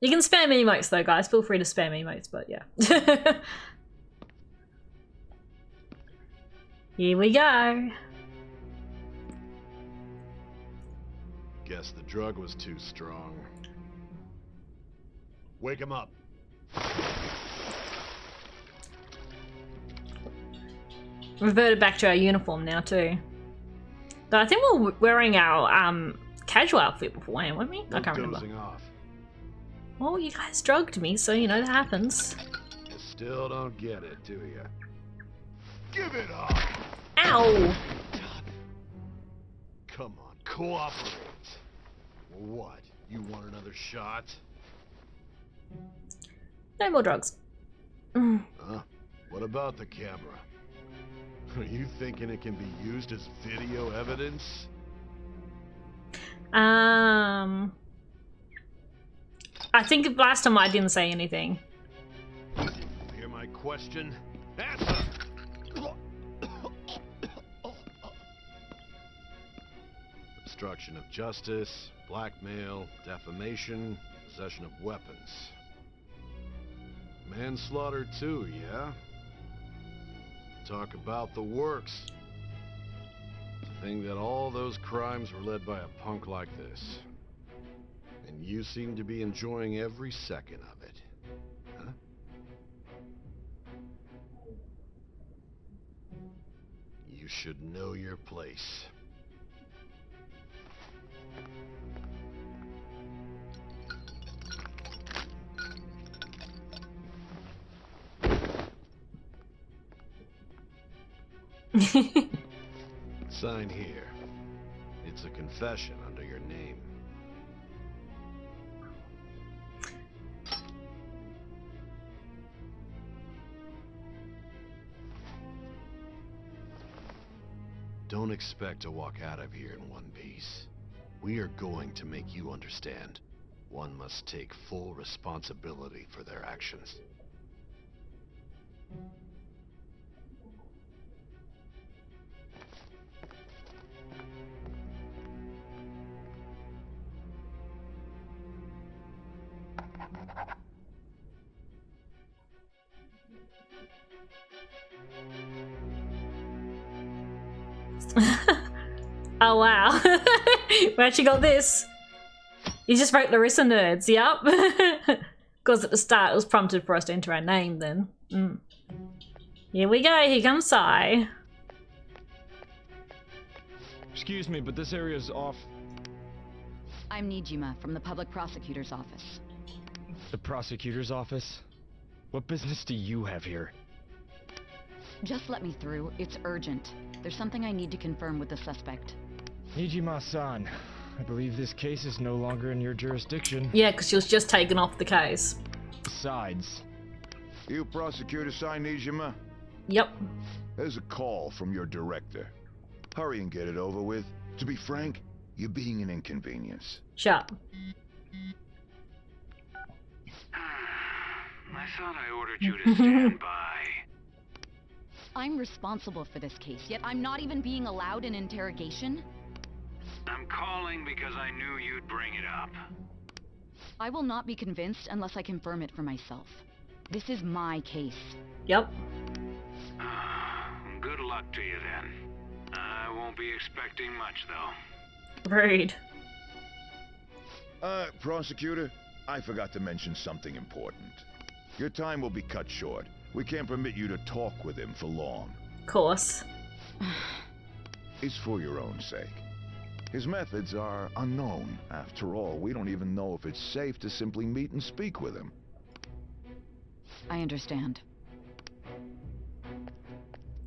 You can spam emotes though, guys. Feel free to spam emotes, but yeah. Here we go. Guess the drug was too strong. Wake him up. Reverted back to our uniform now too. But I think we were wearing our casual outfit beforehand, weren't we? I can't remember. Off. Well, you guys drugged me, so you know that happens. You still don't get it, do you? Give it up! Ow! Come on, cooperate. What? You want another shot? No more drugs. Huh? What about the camera? Are you thinking it can be used as video evidence? I think last time I didn't say anything. Hear my question? Answer! Obstruction of justice, blackmail, defamation, possession of weapons. Manslaughter too, yeah? Talk about the works. To think that all those crimes were led by a punk like this. And you seem to be enjoying every second of it. Huh? You should know your place. Sign here. It's a confession under your name. Don't expect to walk out of here in one piece. We are going to make you understand. One must take full responsibility for their actions. Oh wow. We actually got this. You just wrote Larissa Nerds, yep. Because at the start it was prompted for us to enter our name then. Here we go, here comes Sai. Excuse me, but this area is off. I'm Nijima from the public prosecutor's office. The prosecutor's office? What business do you have here? Just let me through. It's urgent. There's something I need to confirm with the suspect. Nijima-san, I believe this case is no longer in your jurisdiction. Yeah, because she was just taken off the case. Besides... You prosecutor Sai Nijima? Yep. There's a call from your director. Hurry and get it over with. To be frank, you're being an inconvenience. Shut up. I thought I ordered you to stand by. I'm responsible for this case, yet I'm not even being allowed an interrogation? I'm calling because I knew you'd bring it up. I will not be convinced unless I confirm it for myself. This is my case. Yep. Good luck to you then. I won't be expecting much though. Rude. Prosecutor, I forgot to mention something important. Your time will be cut short. We can't permit you to talk with him for long. Of course. It's for your own sake. His methods are unknown. After all, we don't even know if it's safe to simply meet and speak with him. I understand.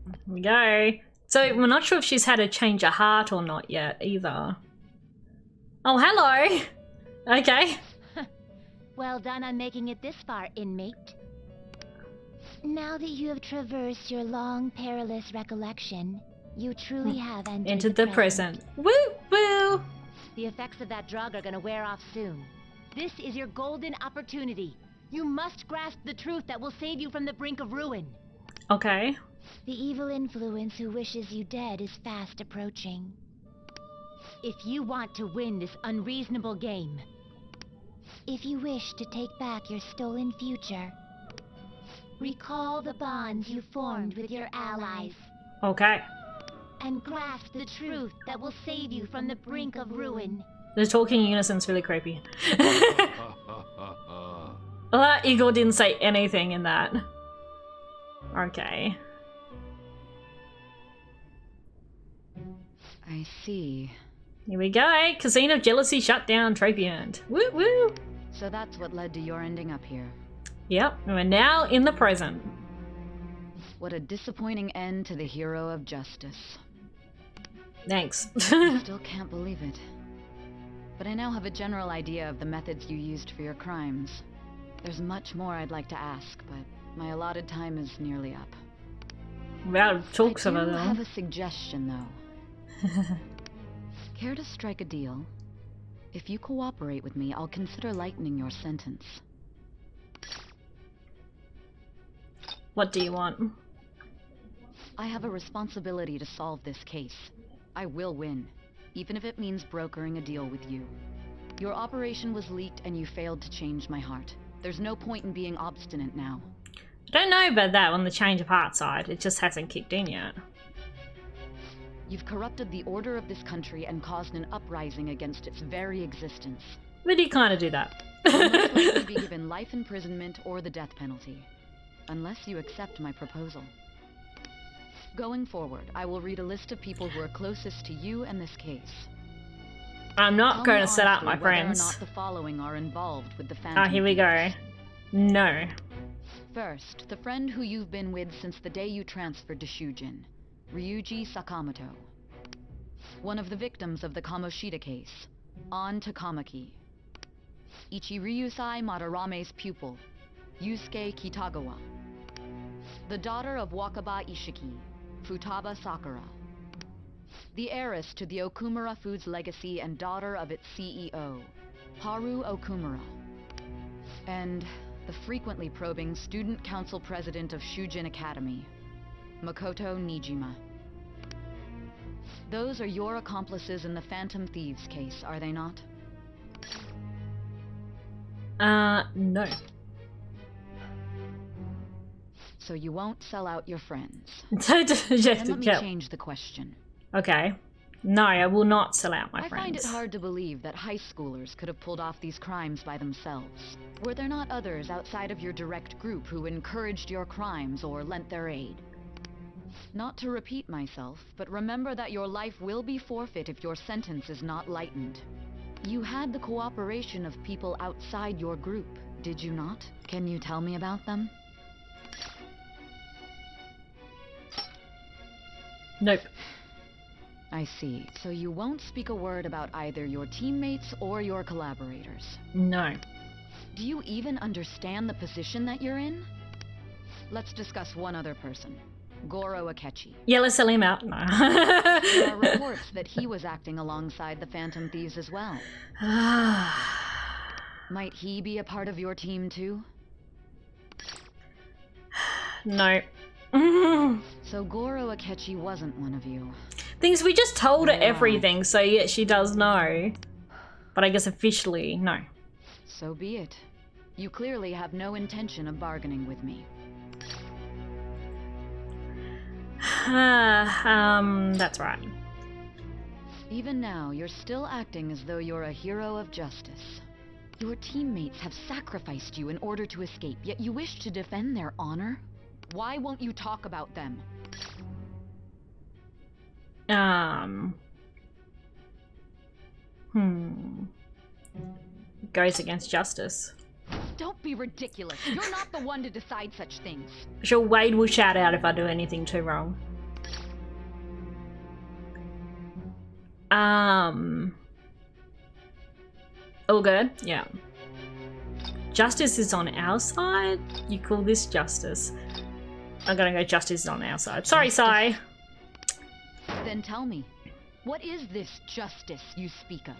Here we go. So we're not sure if she's had a change of heart or not yet either. Oh, hello. Okay. Well done on making it this far, inmate. Now that you have traversed your long, perilous recollection, you truly have entered the present. Woo woo! The effects of that drug are gonna wear off soon. This is your golden opportunity. You must grasp the truth that will save you from the brink of ruin. Okay. The evil influence who wishes you dead is fast approaching. If you want to win this unreasonable game, If you wish to take back your stolen future, recall the bonds you formed with your allies, Okay. and grasp the truth that will save you from the brink of ruin. The talking unison's really creepy. Well, Igor didn't say anything in that. Okay. I see. Here we go. Casino of Jealousy shut down. Trophy earned. Woo woo. So that's what led to your ending up here. Yep. And we're now in the present. What a disappointing end to the hero of justice. Thanks. I still can't believe it. But I now have a general idea of the methods you used for your crimes. There's much more I'd like to ask, but my allotted time is nearly up. Well, talk some of I do them. have a suggestion, though. Care to strike a deal? If you cooperate with me, I'll consider lightening your sentence. What do you want? I have a responsibility to solve this case. I will win, even if it means brokering a deal with you. Your operation was leaked and you failed to change my heart. There's no point in being obstinate now. I don't know about that on the change of heart side. It just hasn't kicked in yet. You've corrupted the order of this country and caused an uprising against its very existence. We did kind of do that. You must likely be given life imprisonment or the death penalty, unless you accept my proposal. Going forward, I will read a list of people who are closest to you and this case. I'm Tell not me going to set up honestly my whether friends. or not the following are involved with the Phantom Ah, here we go. Thieves. No. First, the friend who you've been with since the day you transferred to Shujin, Ryuji Sakamoto. One of the victims of the Kamoshida case, An Takamaki. Ichiryusai Madarame's pupil, Yusuke Kitagawa. The daughter of Wakaba Ishiki, Futaba Sakura. The heiress to the Okumura Foods legacy and daughter of its CEO, Haru Okumura. And the frequently probing student council president of Shujin Academy, Makoto Nijima. Those are your accomplices in the Phantom Thieves case, are they not? No. So you won't sell out your friends. Then Then let me change the question. Okay. No, I will not sell out my I friends. find it hard to believe that high schoolers could have pulled off these crimes by themselves. Were there not others outside of your direct group who encouraged your crimes or lent their aid? Not to repeat myself, but remember that your life will be forfeit if your sentence is not lightened. You had the cooperation of people outside your group, did you not? Can you tell me about them? Nope. I see. So you won't speak a word about either your teammates or your collaborators. No. Do you even understand the position that you're in? Let's discuss one other person. Goro Akechi. Yeah, let's sell him out. No. There are reports that he was acting alongside the Phantom Thieves as well. Might he be a part of your team too? No. So Goro Akechi wasn't one of you. Things we just told her Yeah. everything, so yeah, she does know. But I guess officially, no. So be it. You clearly have no intention of bargaining with me. That's right. Even now, you're still acting as though you're a hero of justice. Your teammates have sacrificed you in order to escape, yet you wish to defend their honor? Why won't you talk about them? Goes against justice. Don't be ridiculous. You're not the one to decide such things. Sure, Wade will shout out if I do anything too wrong. All good? Yeah. Justice is on our side? You call this justice? I'm gonna go justice is on our side. Sorry, Sai. Then tell me, what is this justice you speak of?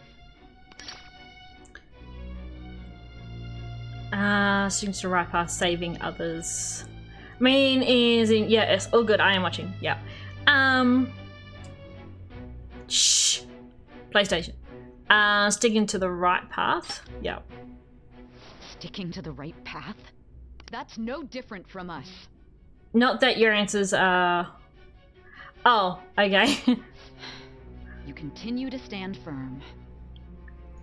Seems to right path, saving others. I mean, yeah, it's all good. I am watching. Yeah. Shh. PlayStation. Sticking to the right path. Yeah. sticking to the right path? That's no different from us. Not that your answers are... Oh, okay. You continue to stand firm.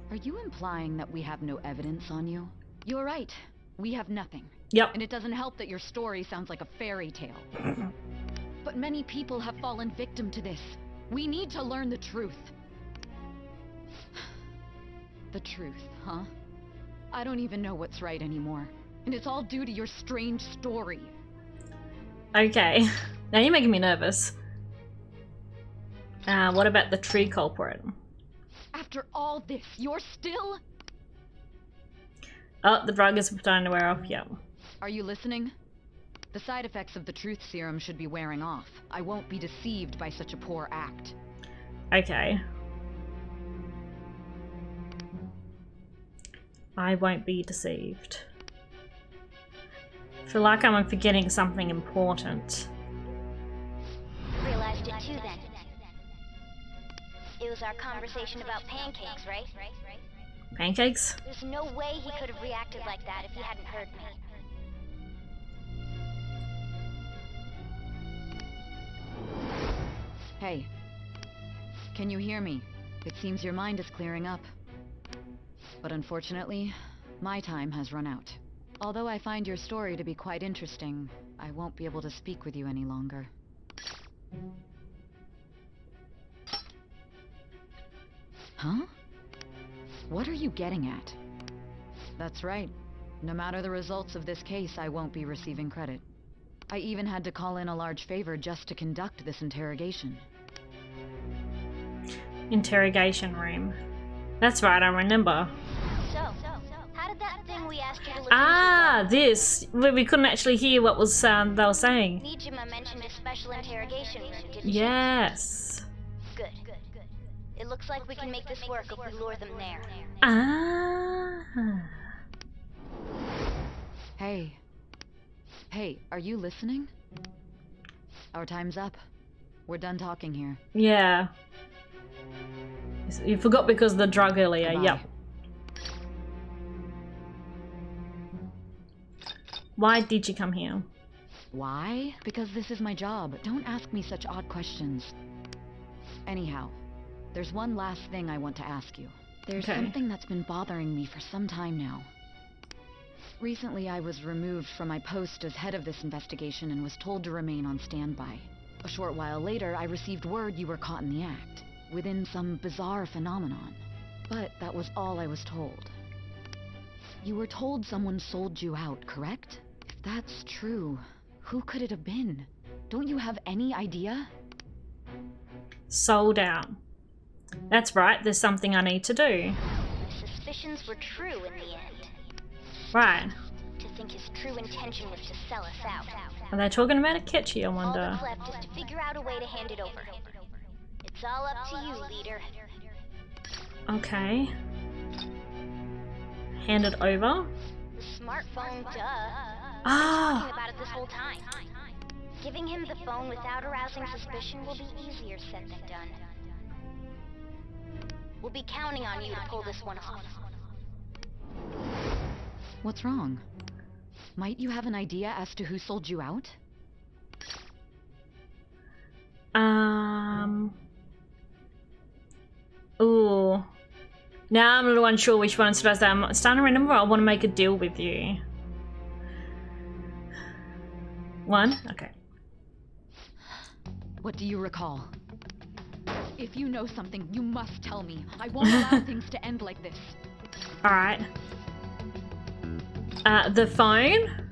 Are you implying that we have no evidence on you? You're right. We have nothing. Yep. And it doesn't help that your story sounds like a fairy tale. But many people have fallen victim to this. We need to learn the truth. The truth, huh? I don't even know what's right anymore. And it's all due to your strange story. Okay. Now you're making me nervous. What about the tree culprit? After all this, you're still... Oh, the drug is starting to wear off. Yep. Are you listening? The side effects of the truth serum should be wearing off. I won't be deceived by such a poor act. Okay. I won't be deceived. I feel like I'm forgetting something important. Realized it too then. It was our conversation about pancakes, right? Pancakes? There's no way he could have reacted like that if he hadn't heard me. Hey. Can you hear me? It seems your mind is clearing up. But unfortunately, my time has run out. Although I find your story to be quite interesting, I won't be able to speak with you any longer. Huh? What are you getting at? That's right. No matter the results of this case, I won't be receiving credit. I even had to call in a large favor just to conduct this interrogation. Interrogation room. That's right, I remember. So, how did that thing we asked you to look Ah, this. We couldn't actually hear what was they were saying. Nijima mentioned a special interrogation room, didn't she? Yes. Good. It looks like we can make this work if we lure them there. Ah. Hey. Hey, are you listening? Our time's up. We're done talking here. Yeah. You forgot because of the drug earlier. Goodbye. Yep. Why did you come here? Why? Because this is my job. Don't ask me such odd questions. Anyhow, there's one last thing I want to ask you. There's Okay. something that's been bothering me for some time now. Recently, I was removed from my post as head of this investigation and was told to remain on standby. A short while later, I received word you were caught in the act, within some bizarre phenomenon. But that was all I was told. You were told someone sold you out, correct? If that's true, who could it have been? Don't you have any idea? Sold out. That's right, there's something I need to do. My suspicions were true in the end. Right. To think his true intention was to sell us out. Are they talking about a Ketchy, I All wonder? that's left is to figure out a way to hand it over. It's all up to you, leader. Okay. Hand it over. The smartphone, duh. Talking Ah! about it this whole time. Giving him the phone without arousing suspicion will be easier said than done. We'll be counting on you to pull this one off. What's wrong? Might you have an idea as to who sold you out? Ooh. Now I'm a little unsure which one should I say. I'm starting to remember I want to make a deal with you. One? Okay. What do you recall? If you know something, you must tell me. I won't allow things to end like this. Alright. The phone?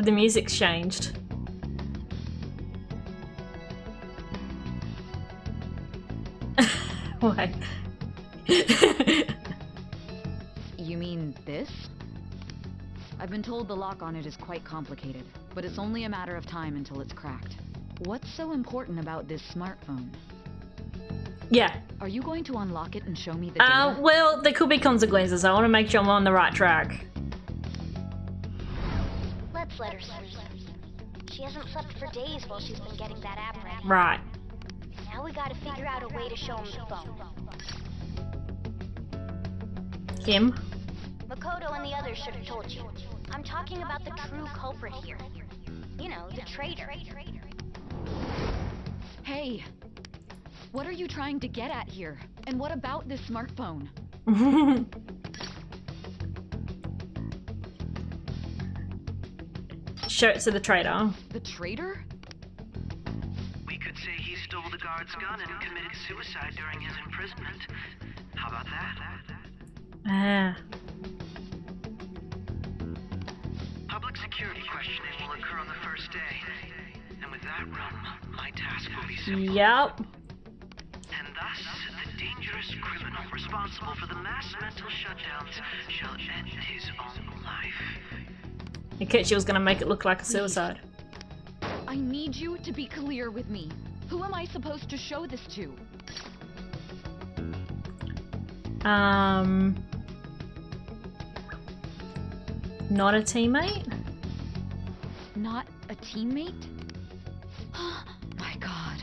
The music's changed. Why? You mean this? I've been told the lock on it is quite complicated, but it's only a matter of time until it's cracked. What's so important about this smartphone? Yeah. Are you going to unlock it and show me the data? Well, there could be consequences. I want to make sure I'm on the right track. Let's let her sleep. She hasn't slept for days while she's been getting that app ready. Right. Now we gotta figure out a way to show him the phone. Him. Makoto and the others should have told you. I'm talking about the true culprit here. You know, the traitor. Hey! What are you trying to get at here? And what about this smartphone? Show it to the traitor. The traitor? We could say he stole the guard's gun and committed suicide during his imprisonment. How about that? Ah. Public security questioning will occur on the first day. And with that run, my task will be simple. Yep. And thus, the dangerous criminal responsible for the mass mental shutdowns shall end his own life. Okay, she was gonna make it look like a suicide. I need you to be clear with me. Who am I supposed to show this to? Not a teammate? Not a teammate? My god.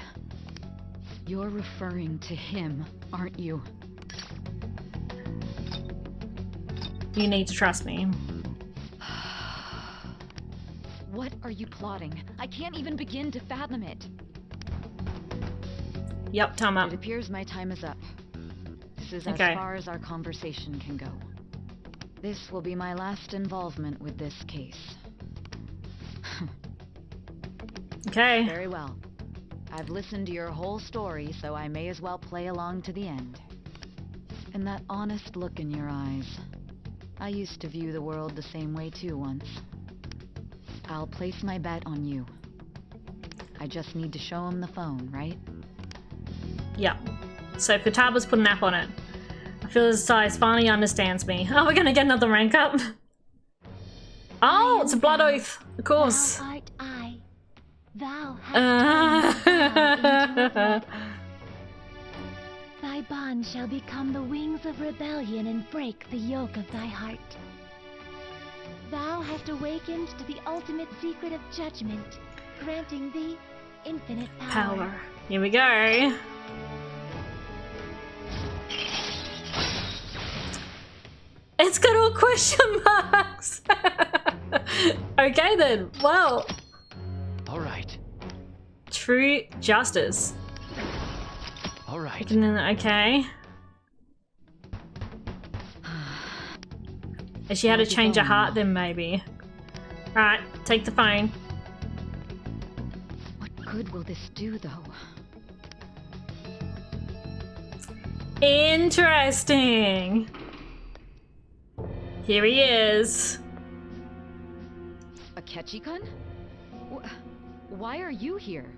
You're referring to him, aren't you? You need to trust me. What are you plotting? I can't even begin to fathom it. Yep, time up. It appears my time is up. This is Okay. as far as our conversation can go. This will be my last involvement with this case. Okay. Very well. I've listened to your whole story, so I may as well play along to the end. And that honest look in your eyes. I used to view the world the same way too once. I'll place my bet on you. I just need to show him the phone, right? Yep. So Futaba's put an app on it. I feel as size finally understands me. Oh, we're gonna get another rank up. Oh, it's a blood oath. Of course. Thou art I. Thou hast turned into a blood oath. Thy bond shall become the wings of rebellion and break the yoke of thy heart. Thou hast awakened to the ultimate secret of judgment, granting thee infinite power. Power. Here we go. It's got all question marks. Okay then. Well. All right. True justice. All right. Okay. If she had to change her heart, then maybe. Alright, take the phone. What good will this do, though? Interesting. Here he is. A Ketchikun? Why are you here?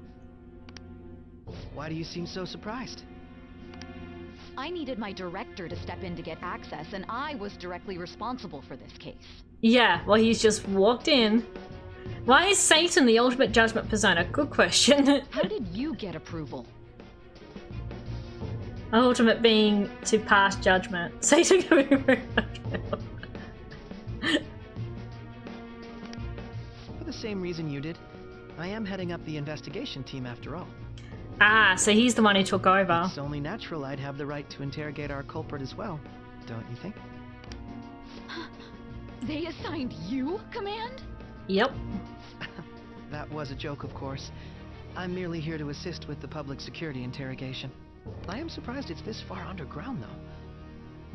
Why do you seem so surprised? I needed my director to step in to get access, and I was directly responsible for this case. Yeah, well, he's just walked in. Why is Satan the ultimate judgment persona? Good question. How did you get approval? Ultimate being to pass judgment. Satan can be very For the same reason you did. I am heading up the investigation team after all. Ah, so he's the one who took over. It's only natural I'd have the right to interrogate our culprit as well, don't you think? They assigned you command? Yep. That was a joke, of course. I'm merely here to assist with the public security interrogation. I am surprised it's this far underground, though.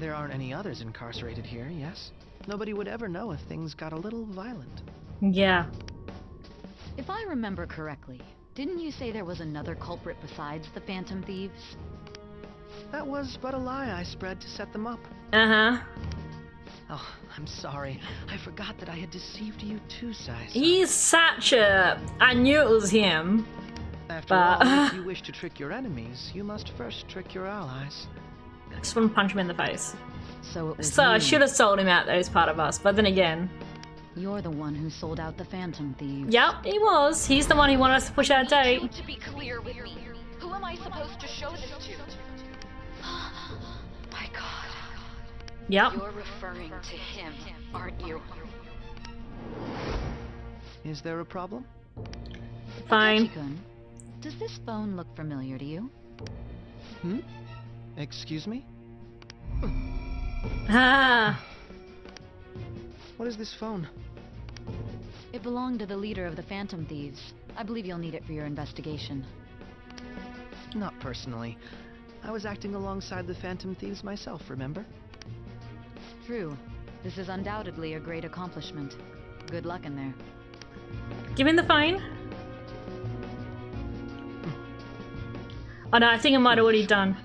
There aren't any others incarcerated here, yes? Nobody would ever know if things got a little violent. Yeah. If I remember correctly, didn't you say there was another culprit besides the Phantom Thieves? That was but a lie I spread to set them up. Uh-huh. Oh, I'm sorry. I forgot that I had deceived you too, Sai. He's such a... I knew it was him. After all, if you wish to trick your enemies, you must first trick your allies. I just want to punch him in the face. So it was So I you. should have sold him out though as part of us, but then again... You're the one who sold out the Phantom Thieves. Yep, he was. He's the one who wanted us to push our date. To be clear with me, who am I supposed to show this to? My God. Yep. You're referring to him, aren't you? Is there a problem? Fine. Ketchikun, does this phone look familiar to you? Excuse me? Ah. What is this phone? It belonged to the leader of the Phantom Thieves. I believe you'll need it for your investigation. Not personally. I was acting alongside the Phantom Thieves myself, remember? True. This is undoubtedly a great accomplishment. Good luck in there. Give me the phone. Oh no, I think I might have already done.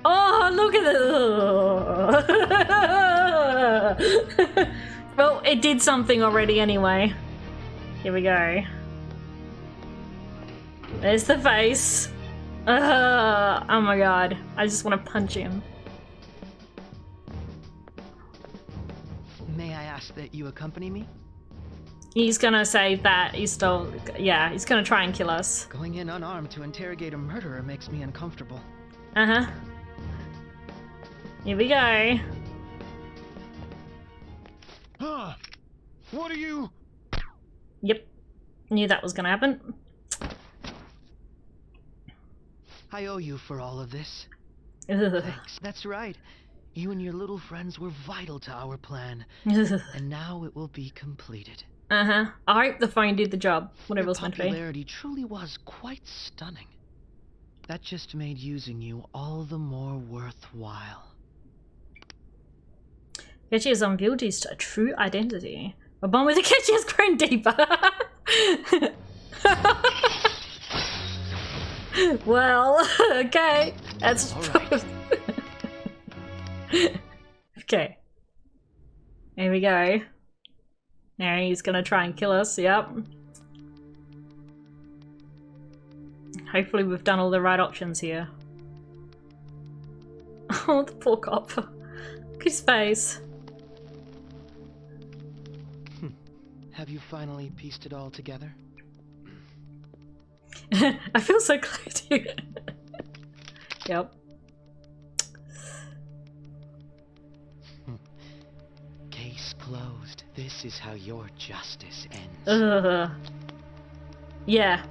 Oh, look at it! Well, it did something already anyway. Here we go. There's the face. Oh my god. I just want to punch him. May I ask that you accompany me? He's gonna say that he's still... Yeah, he's gonna try and kill us. Going in unarmed to interrogate a murderer makes me uncomfortable. Uh-huh. Here we go. Huh? What are you... Yep. Knew that was gonna happen. I owe you for all of this. Ugh. Thanks. That's right. You and your little friends were vital to our plan. And now it will be completed. Uh-huh. I hope the phone did the job. Whatever Your it's meant to be. popularity truly was quite stunning. That just made using you all the more worthwhile. Ketchy has unveiled his true identity. A bond with the Ketchy has grown deeper. Well, okay. That's All right. Okay. Here we go. Now he's gonna try and kill us, yep. Hopefully we've done all the right options here. Oh, the poor cop. Look at his face. Have you finally pieced it all together? I feel so close to you. Yep. Case closed. This is how your justice ends. Ugh. Yeah.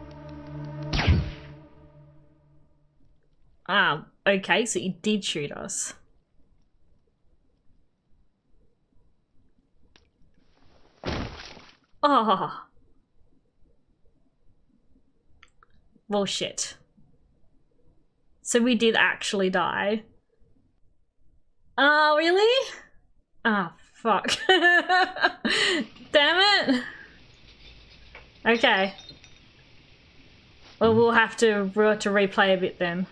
Ah, okay, so he did shoot us. Oh. Well, shit. So we did actually die. Oh, really? Ah, fuck. Damn it. Okay. Well, we'll have to replay a bit then.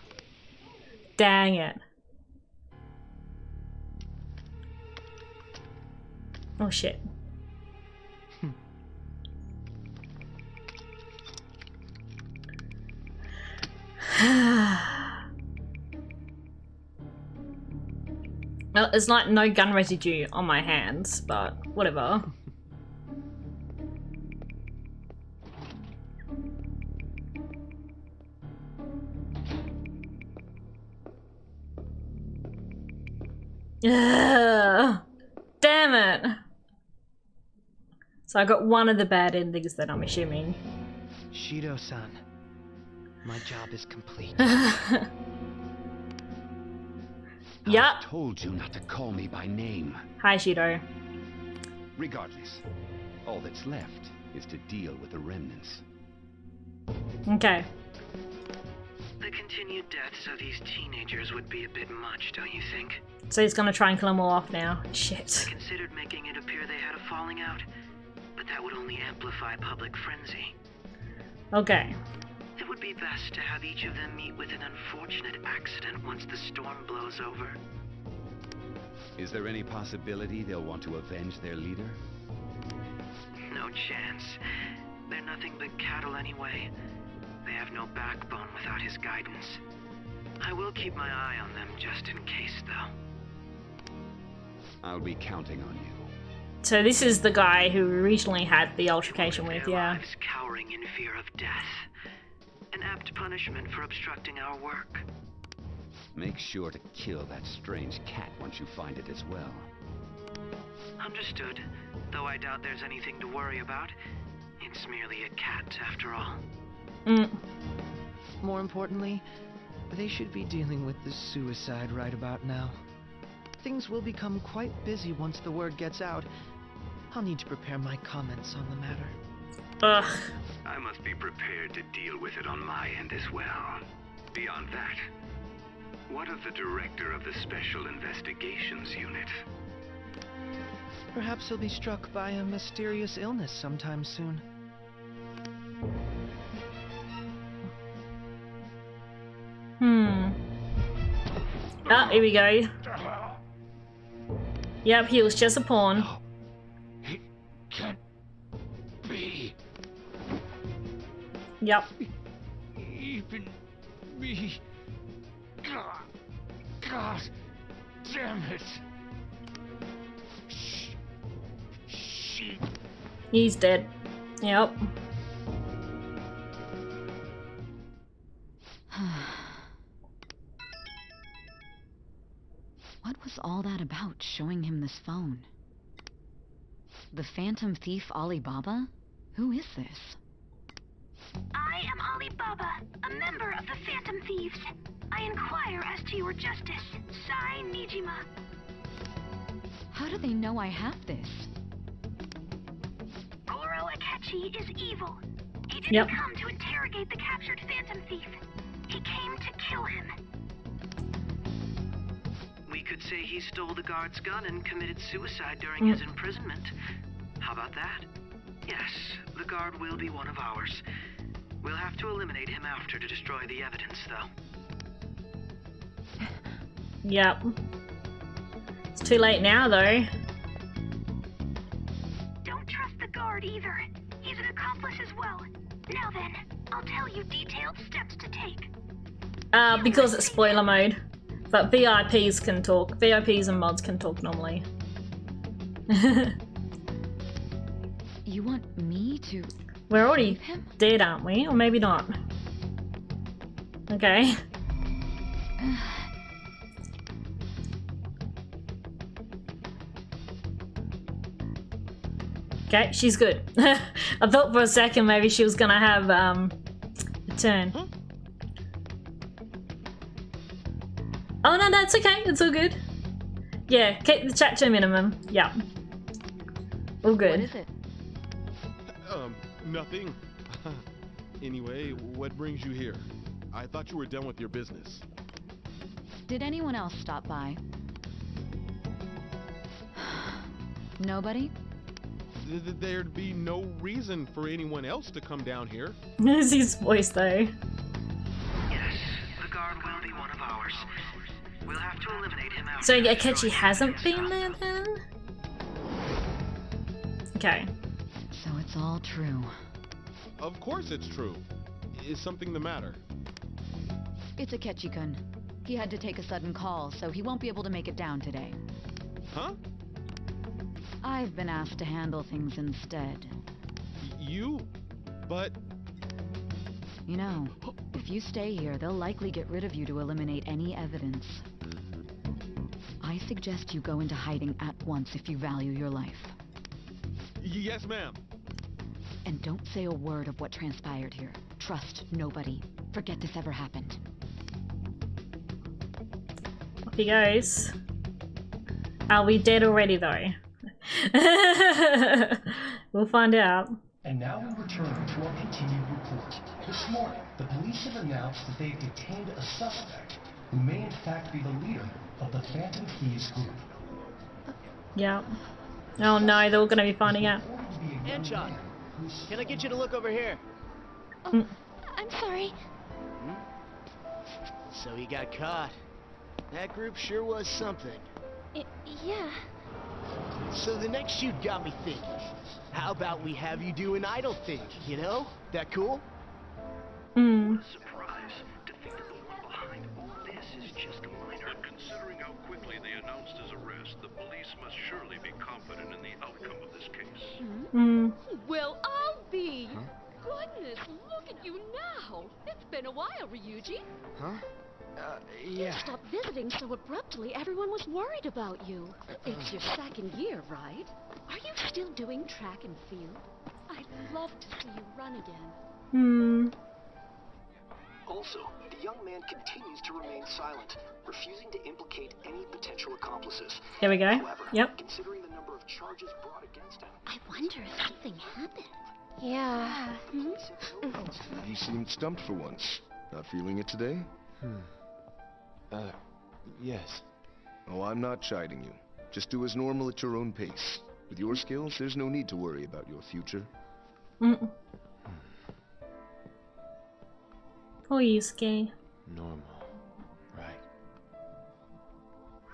Dang it. Oh, shit. Well, there's like no gun residue on my hands, but whatever. Ugh. Damn it. So I got one of the bad endings then, I'm assuming. Shido-san, my job is complete. Yep. I told you not to call me by name. Hi, Shido. Regardless, all that's left is to deal with the remnants. Okay. The continued deaths of these teenagers would be a bit much, don't you think? So he's gonna try and kill them all off now. Shit. I considered making it appear they had a falling out, but that would only amplify public frenzy. Okay. It would be best to have each of them meet with an unfortunate accident once the storm blows over. Is there any possibility they'll want to avenge their leader? No chance. They're nothing but cattle anyway. They have no backbone without his guidance. I will keep my eye on them just in case, though. I'll be counting on you. So this is the guy who we originally had the altercation with, Their yeah. lives cowering in fear of death. An apt punishment for obstructing our work. Make sure to kill that strange cat once you find it as well. Understood. Though I doubt there's anything to worry about. It's merely a cat, after all. More importantly, they should be dealing with the suicide right about now. Things will become quite busy once the word gets out, I'll need to prepare my comments on the matter. Ugh. I must be prepared to deal with it on my end as well. Beyond that, what of the director of the Special Investigations Unit? Perhaps he'll be struck by a mysterious illness sometime soon. Ah, here we go. Yep, he was just a pawn. It can't be. Yep. Even me. God damn it. She. He's dead. Yep. What was all that about, showing him this phone? The Phantom Thief Alibaba? Who is this? I am Alibaba, a member of the Phantom Thieves. I inquire as to your justice. Sai Nijima. How do they know I have this? Goro Akechi is evil. He didn't come to interrogate the captured Phantom Thief. He came to kill him. We could say he stole the guard's gun and committed suicide during his imprisonment. How about that? Yes, the guard will be one of ours. We'll have to eliminate him after to destroy the evidence, though. Yep. It's too late now, though. Don't trust the guard either. He's an accomplice as well. Now then, I'll tell you detailed steps to take. Because it's spoiler mode. But VIPs can talk. VIPs and mods can talk normally. You want me to... We're already dead, aren't we? Or maybe not. Okay. Okay, she's good. I thought for a second maybe she was gonna have a turn. Oh no, that's okay. It's all good. Yeah, keep the chat to a minimum. Yeah. All good. What is it? Nothing. Anyway, what brings you here? I thought you were done with your business. Did anyone else stop by? Nobody? There'd be no reason for anyone else to come down here. This is his voice though. Yes, the guard will be one of ours. We'll have to eliminate him after. So Akechi hasn't been there then? Okay. So it's all true. Of course it's true. Is something the matter? It's Akechi-kun. He had to take a sudden call, so he won't be able to make it down today. Huh? I've been asked to handle things instead. You? But... You know, if you stay here, they'll likely get rid of you to eliminate any evidence. I suggest you go into hiding at once if you value your life. Yes, ma'am. And don't say a word of what transpired here. Trust nobody. Forget this ever happened. Off he goes. Are we dead already though? We'll find out. And now we return to our continued report. This morning, the police have announced that they've detained a suspect who may in fact be the leader of the Phantom Thieves group. Yeah. Oh no, they're all gonna be finding out. Anshot, can I get you to look over here? Oh, I'm sorry. So he got caught. That group sure was something. Yeah. So the next shoot got me thinking. How about we have you do an idle thing, you know? That cool? Surprise. To think that the one behind all this is just a minor. But considering how quickly they announced his arrest, the police must surely be confident in the outcome of this case. Well, I'll be. Goodness, look at you now. It's been a while, Ryuji. Huh? You Yeah. stopped visiting so abruptly, everyone was worried about you. It's your second year, right? Are you still doing track and field? I'd love to see you run again. Also, the young man continues to remain silent, refusing to implicate any potential accomplices. There we go. However, Yep. considering the number of charges brought against him, I wonder if something happened. Yeah. You seemed stumped for once. Not feeling it today? Yes. Oh, I'm not chiding you. Just do as normal at your own pace. With your skills, there's no need to worry about your future. Poor Yusuke. Normal. Right.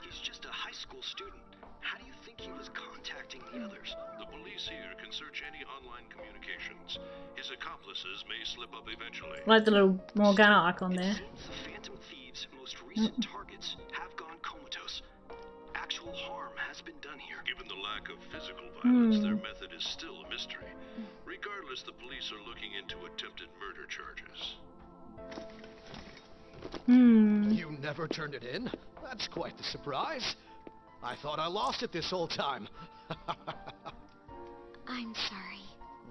he's just a high school student. How do you think he was contacting the others? The police here can search any online communications. His accomplices may slip up eventually. Like the little Morgana icon there. Seems the Phantom Thieves' most recent targets have gone comatose. Actual harm has been done here. Given the lack of physical violence, their method is still a mystery. Regardless, the police are looking into attempted murder charges. You never turned it in? That's quite the surprise. I thought I lost it this whole time. I'm sorry.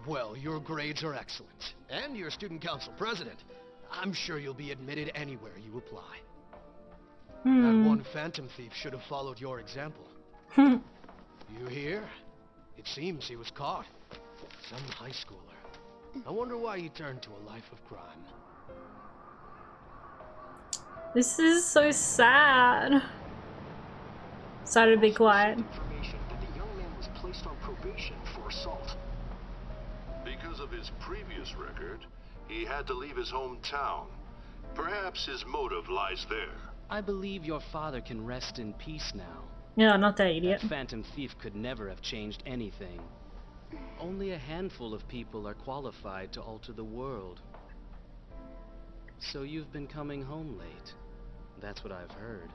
Well, your grades are excellent. And you're student council president. I'm sure you'll be admitted anywhere you apply. That one Phantom Thief should have followed your example. You hear? It seems he was caught. Some high schooler. I wonder why he turned to a life of crime. This is so sad. Sorry to be quiet. Information that the young man was placed on probation for assault. Because of his previous record, he had to leave his hometown. Perhaps his motive lies there. I believe your father can rest in peace now. No, not that idiot. That Phantom Thief could never have changed anything. Only a handful of people are qualified to alter the world. So you've been coming home late. That's what I've heard.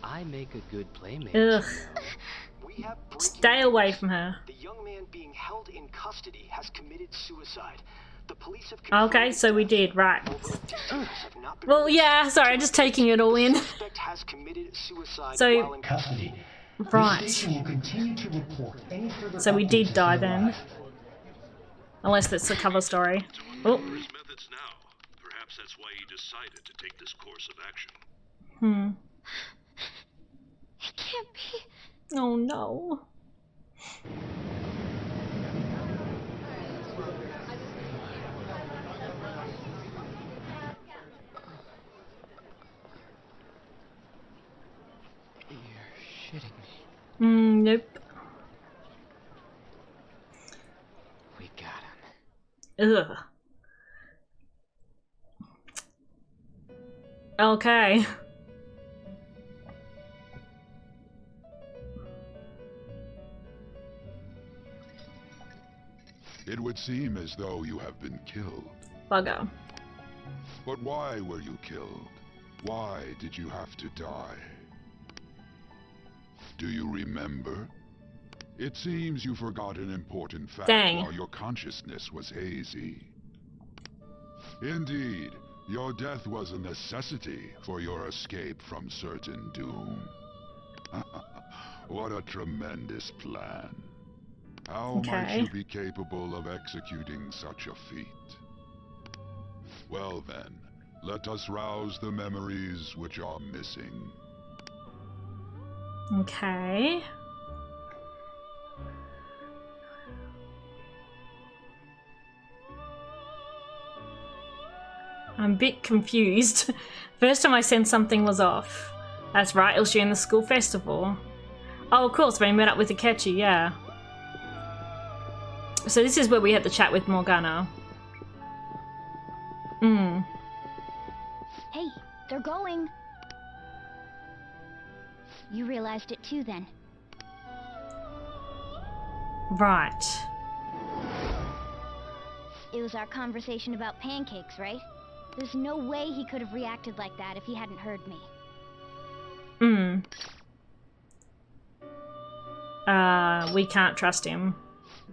I make a good playmate. Ugh. We have Stay away from her. The young man being held in custody has committed suicide. The police have Okay, so we did, right. have not been Well, yeah, sorry, I'm just taking it all in. suspect has committed suicide So- while in custody. Right. The station will continue to report any further So we did updates die as they then. arrive. Unless that's the cover story. Oh. His methods now. Perhaps that's why he decided to take this course of action. It can't be. Oh no. You're shitting me. Nope. We got him. Ugh. Okay. It would seem as though you have been killed. Bugger. But why were you killed? Why did you have to die? Do you remember? It seems you forgot an important fact while your consciousness was hazy. Indeed, your death was a necessity for your escape from certain doom. What a tremendous plan. How might you be capable of executing such a feat? Well then, let us rouse the memories which are missing. Okay. I'm a bit confused. First time I sensed something was off. That's right, it was during the school festival. Oh, of course, when we met up with Akechi, yeah. So this is where we had the chat with Morgana. Hey, they're going. You realized it too then. Right. It was our conversation about pancakes, right? There's no way he could have reacted like that if he hadn't heard me. We can't trust him.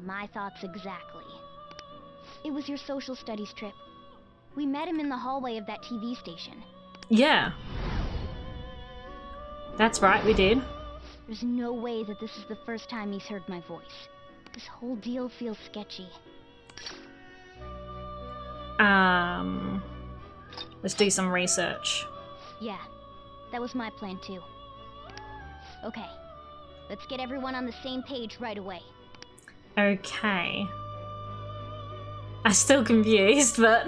My thoughts exactly. It was your social studies trip. We met him in the hallway of that TV station. Yeah. That's right, we did. There's no way that this is the first time he's heard my voice. This whole deal feels sketchy. Let's do some research. Yeah, that was my plan too. Okay, let's get everyone on the same page right away. Okay. I'm still confused, but...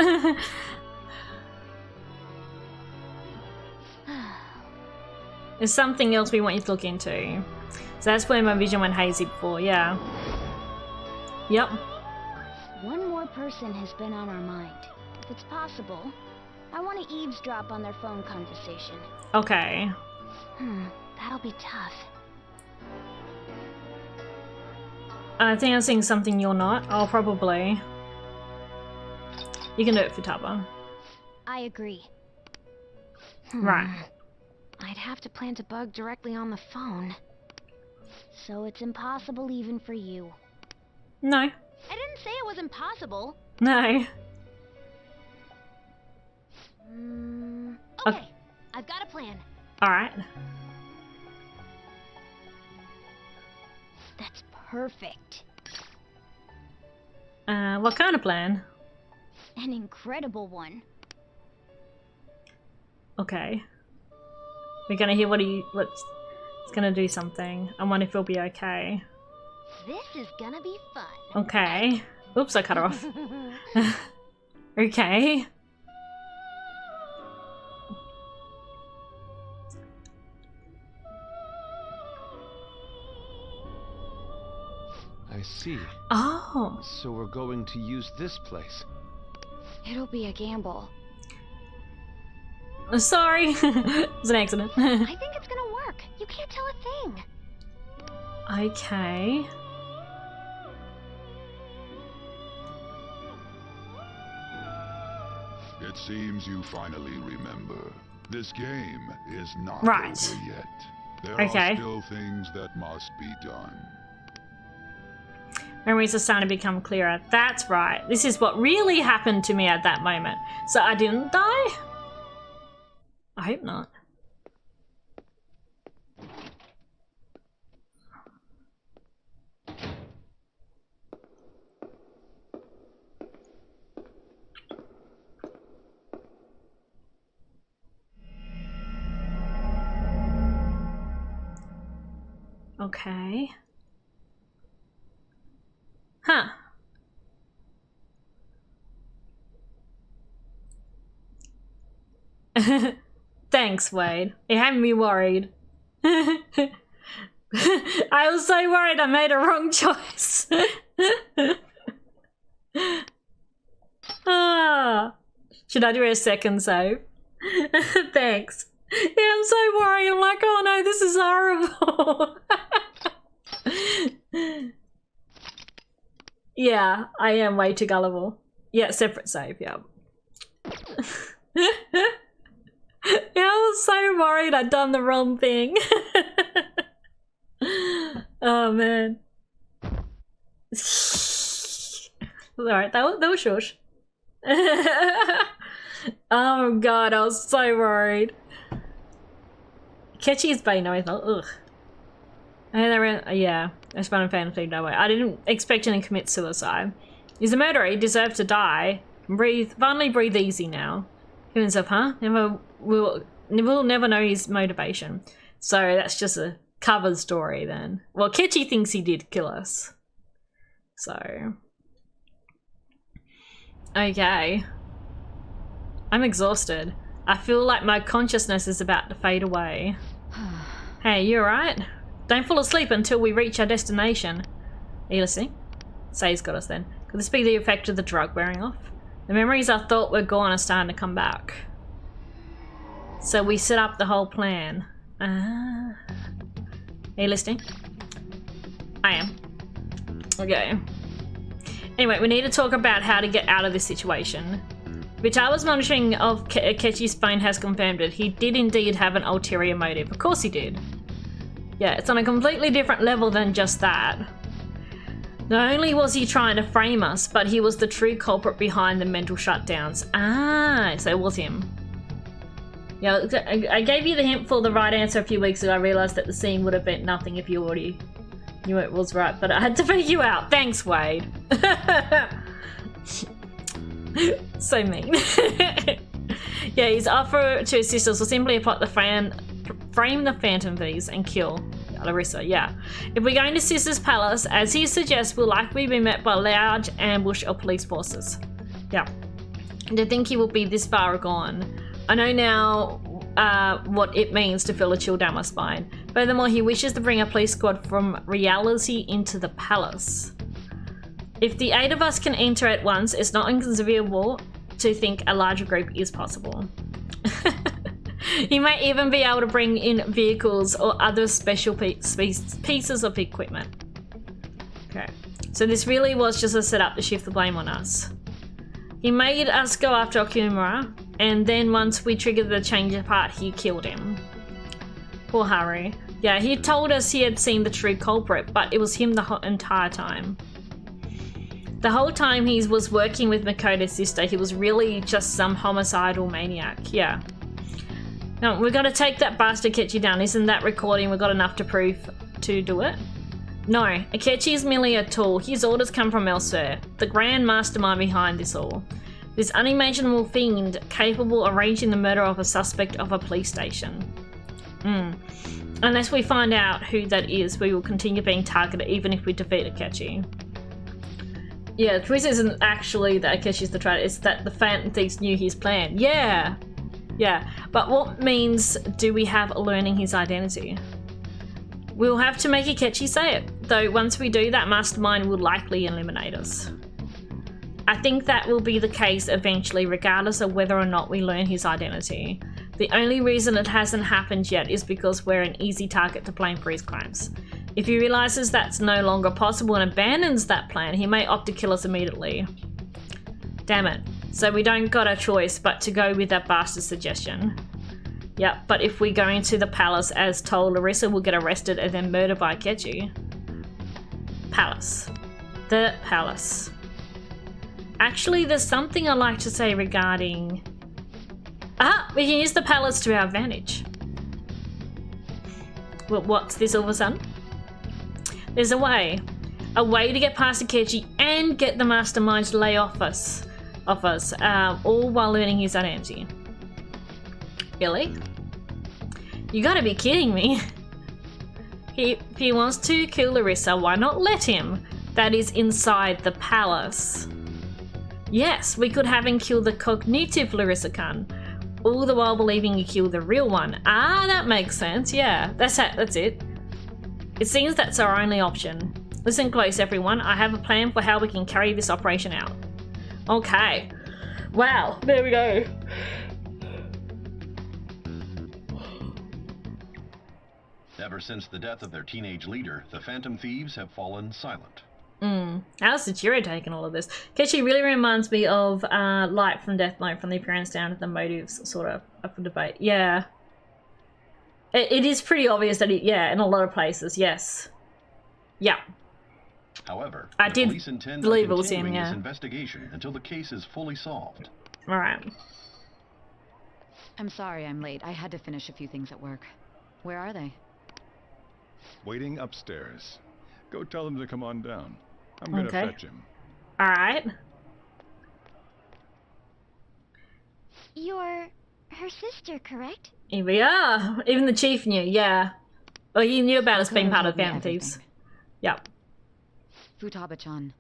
There's something else we want you to look into. So that's where my vision went hazy before, yeah. Yep. One more person has been on our mind. If it's possible, I want to eavesdrop on their phone conversation. Okay. That'll be tough. I think I'm seeing something you're not. Oh, probably. You can do it, Futaba. I agree. Right. I'd have to plant a bug directly on the phone. So it's impossible even for you. No. I didn't say it was impossible. No. Okay, I've got a plan. Alright. That's perfect. What kind of plan? An incredible one. Okay. We're gonna hear it's gonna do something. I wonder if it'll be okay. This is gonna be fun. Okay. Oops, I cut her off. Okay. I see. Oh. So we're going to use this place. It'll be a gamble. Sorry. It was an accident. I think it's gonna work. You can't tell a thing. Okay. It seems you finally remember. This game is not right. over yet. There Okay. are still things that must be done. Memories are starting to become clearer. That's right. This is what really happened to me at that moment. So I didn't die? I hope not. Okay. Huh. Thanks, Wade. It had me worried. I was so worried I made a wrong choice. Should I do a second save? Thanks. Yeah, I'm so worried. I'm like, oh no, this is horrible. Yeah, I am way too gullible. Yeah, separate save, yeah. Yeah, I was so worried I'd done the wrong thing. Oh man. Alright, that was shush. Oh god, I was so worried. Ketchy's Bane, I thought, ugh. And they ran, yeah, I spun a Phantom Thieves, no way. I didn't expect him to commit suicide. He's a murderer, he deserves to die. Finally breathe easy now. Give himself, huh? We'll never know his motivation. So that's just a cover story then. Well, Ketchy thinks he did kill us. So. Okay. I'm exhausted. I feel like my consciousness is about to fade away. Hey, you alright? Don't fall asleep until we reach our destination. Are you listening? Say's got us then. Could this be the effect of the drug wearing off? The memories I thought were gone are starting to come back. So we set up the whole plan. Are you listening? I am. Okay. Anyway, we need to talk about how to get out of this situation. Vitalis monitoring of Ketchy's phone has confirmed it. He did indeed have an ulterior motive. Of course he did. Yeah, it's on a completely different level than just that. Not only was he trying to frame us, but he was the true culprit behind the mental shutdowns. Ah, so it was him. Yeah, I gave you the hint for the right answer a few weeks ago. I realised that the scene would have meant nothing if you already knew it was right, but I had to figure you out. Thanks, Wade. So mean. Yeah, his offer to his sisters will simply plot the frame the Phantom Thieves and kill Larissa. Yeah. If we're going to Sister's Palace, as he suggests, we'll likely be met by a large ambush of police forces. Yeah. To think he will be this far gone. I know now what it means to feel a chill down my spine. Furthermore, he wishes to bring a police squad from reality into the palace. If the 8 of us can enter at once, it's not inconceivable to think a larger group is possible. He may even be able to bring in vehicles or other special pieces of equipment. Okay, so this really was just a setup to shift the blame on us. He made us go after Okumura, and then once we triggered the change of heart, he killed him. Poor Haru. Yeah, he told us he had seen the true culprit, but it was him the entire time. The whole time he was working with Makoto's sister, he was really just some homicidal maniac. Yeah. No, we gotta take that bastard Akechi down. Isn't that recording? We got enough to prove to do it? No, Akechi is merely a tool. His orders come from elsewhere. The grand mastermind behind this all. This unimaginable fiend capable of arranging the murder of a suspect of a police station. Unless we find out who that is, we will continue being targeted even if we defeat Akechi. Yeah, the twist isn't actually that Akeshi's the traitor, it's that the Phantom Thieves knew his plan. Yeah! Yeah, but what means do we have learning his identity? We'll have to make Akechi say it, though once we do, that mastermind will likely eliminate us. I think that will be the case eventually, regardless of whether or not we learn his identity. The only reason it hasn't happened yet is because we're an easy target to blame for his crimes. If he realizes that's no longer possible and abandons that plan, he may opt to kill us immediately. Damn it. So we don't got a choice but to go with that bastard's suggestion. Yep, but if we go into the palace as told, Larissa will get arrested and then murdered by Akechi. Palace. The palace. Actually, there's something I'd like to say regarding... Ah, we can use the palace to our advantage. Well, what's this all of a sudden? There's a way. A way to get past Akechi and get the mastermind to lay off us, all while learning his identity. Really? You gotta be kidding me. If he wants to kill Larissa, why not let him? That is inside the palace. Yes, we could have him kill the cognitive Larissa-kun, all the while believing he killed the real one. Ah, that makes sense, yeah. That's it. It seems that's our only option. Listen close, everyone. I have a plan for how we can carry this operation out. Okay. Wow, there we go. Ever since the death of their teenage leader, the Phantom Thieves have fallen silent. How's Sachiro taking all of this? Akechi really reminds me of Light from Death Note, from the appearance down to the motives sort of up for debate. Yeah. It is pretty obvious that yeah, in a lot of places, yes. Yeah. However, I the did police intend believe on it was him, continuing yeah. this investigation until the case is fully solved. Alright. I'm sorry I'm late. I had to finish a few things at work. Where are they? Waiting upstairs. Go tell them to come on down. I'm gonna Okay. fetch him. Alright. You're her sister, correct? Here we are. Even the chief knew, yeah. Well, he knew about us being part of Phantom Thieves. Yep. Futaba-chan,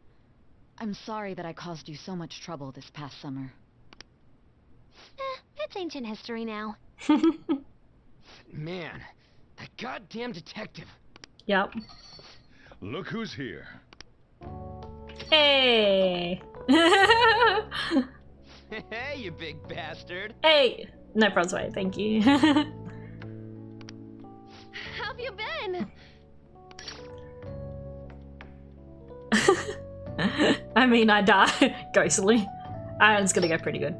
I'm sorry that I caused you so much trouble this past summer. That's ancient history now. Man, that goddamn detective. Yep. Look who's here. Hey. Hey, you big bastard. Hey. No problems, wait. Thank you. How have you been? I mean, I died ghostly. It's gonna go pretty good.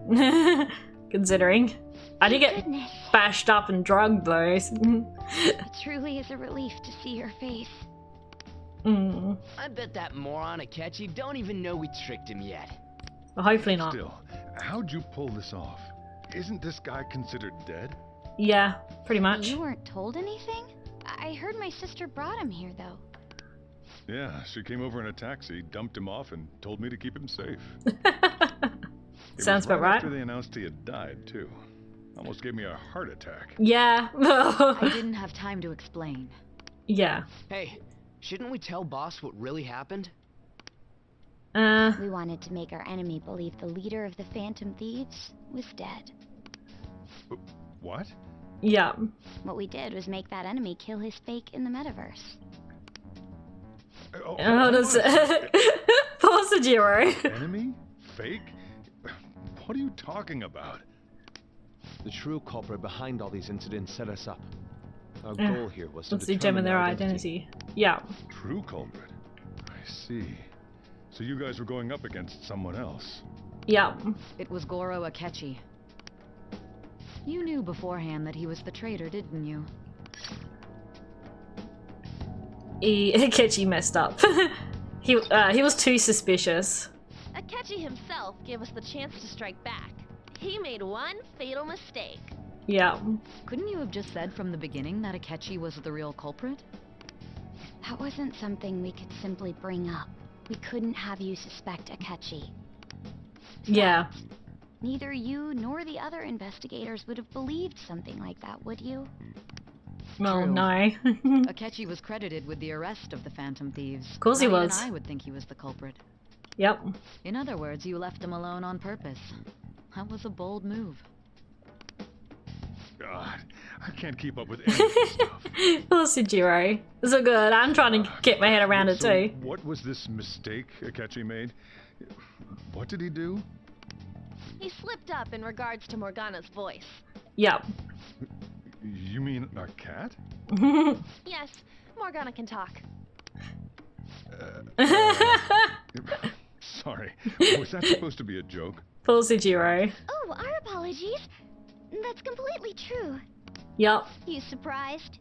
Considering. I did get bashed up and drugged though. It truly is a relief to see your face. I bet that moron Akechi don't even know we tricked him yet. Well, hopefully not. Still, how'd you pull this off? Isn't this guy considered dead? Yeah, pretty much. You weren't told anything? I heard my sister brought him here, though. Yeah, she came over in a taxi, dumped him off, and told me to keep him safe. Sounds about right. After they announced he had died, too. Almost gave me a heart attack. Yeah. I didn't have time to explain. Yeah. Hey, shouldn't we tell boss what really happened? We wanted to make our enemy believe the leader of the Phantom Thieves was dead. What? Yeah. What we did was make that enemy kill his fake in the metaverse. Oh, does pause the Jiro. Enemy? Fake? What are you talking about? The true culprit behind all these incidents set us up. Our goal here was to determine their identity. Yeah. True culprit. I see. So you guys were going up against someone else. Yeah. It was Goro Akechi. You knew beforehand that he was the traitor, didn't you? Akechi messed up. he was too suspicious. Akechi himself gave us the chance to strike back. He made one fatal mistake. Yeah. Couldn't you have just said from the beginning that Akechi was the real culprit? That wasn't something we could simply bring up. We couldn't have you suspect Akechi. Yeah. Neither you nor the other investigators would have believed something like that, would you? Well, True. no. Akechi was credited with the arrest of the Phantom Thieves. Of course he was. Even I would think he was the culprit. Yep. In other words, you left him alone on purpose. That was a bold move. God, I can't keep up with any of this stuff. Poor Sujiro. So good. I'm trying to get my head around it too. What was this mistake Akechi made? What did he do? He slipped up in regards to Morgana's voice. Yep. You mean a cat? Yes, Morgana can talk. Sorry, was that supposed to be a joke? Poor Sujiro. Oh, our apologies. That's completely true. Yep. You surprised?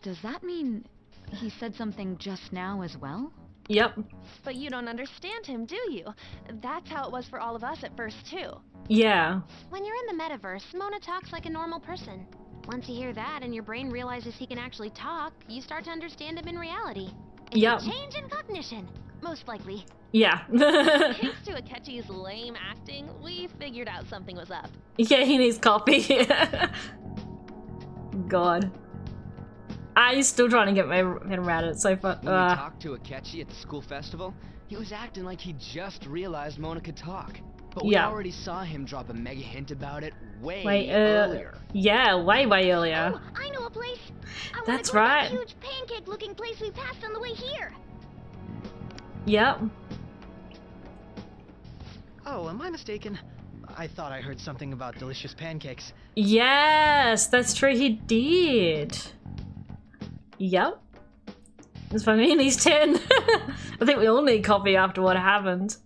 Does that mean he said something just now as well? Yep. But you don't understand him, do you? That's how it was for all of us at first, too. Yeah. When you're in the metaverse, Mona talks like a normal person. Once you hear that and your brain realizes he can actually talk, you start to understand him in reality. It's Yep. a change in cognition, most likely. Yeah. Thanks to Akechi's lame acting, we figured out something was up. Yeah, he needs coffee. God. I'm still trying to get my head around it so far. When we talked to Akechi at the school festival, he was acting like he just realized Mona could talk. But we already saw him drop a mega hint about it way earlier. Yeah, way earlier. Oh, I know a place. That's I wanna go right. to that huge pancake-looking place we passed on the way here. Yep. Oh, am I mistaken? I thought I heard something about delicious pancakes. Yes, that's true. He did. Yep. That's funny. And he's 10. I think we all need coffee after what happened.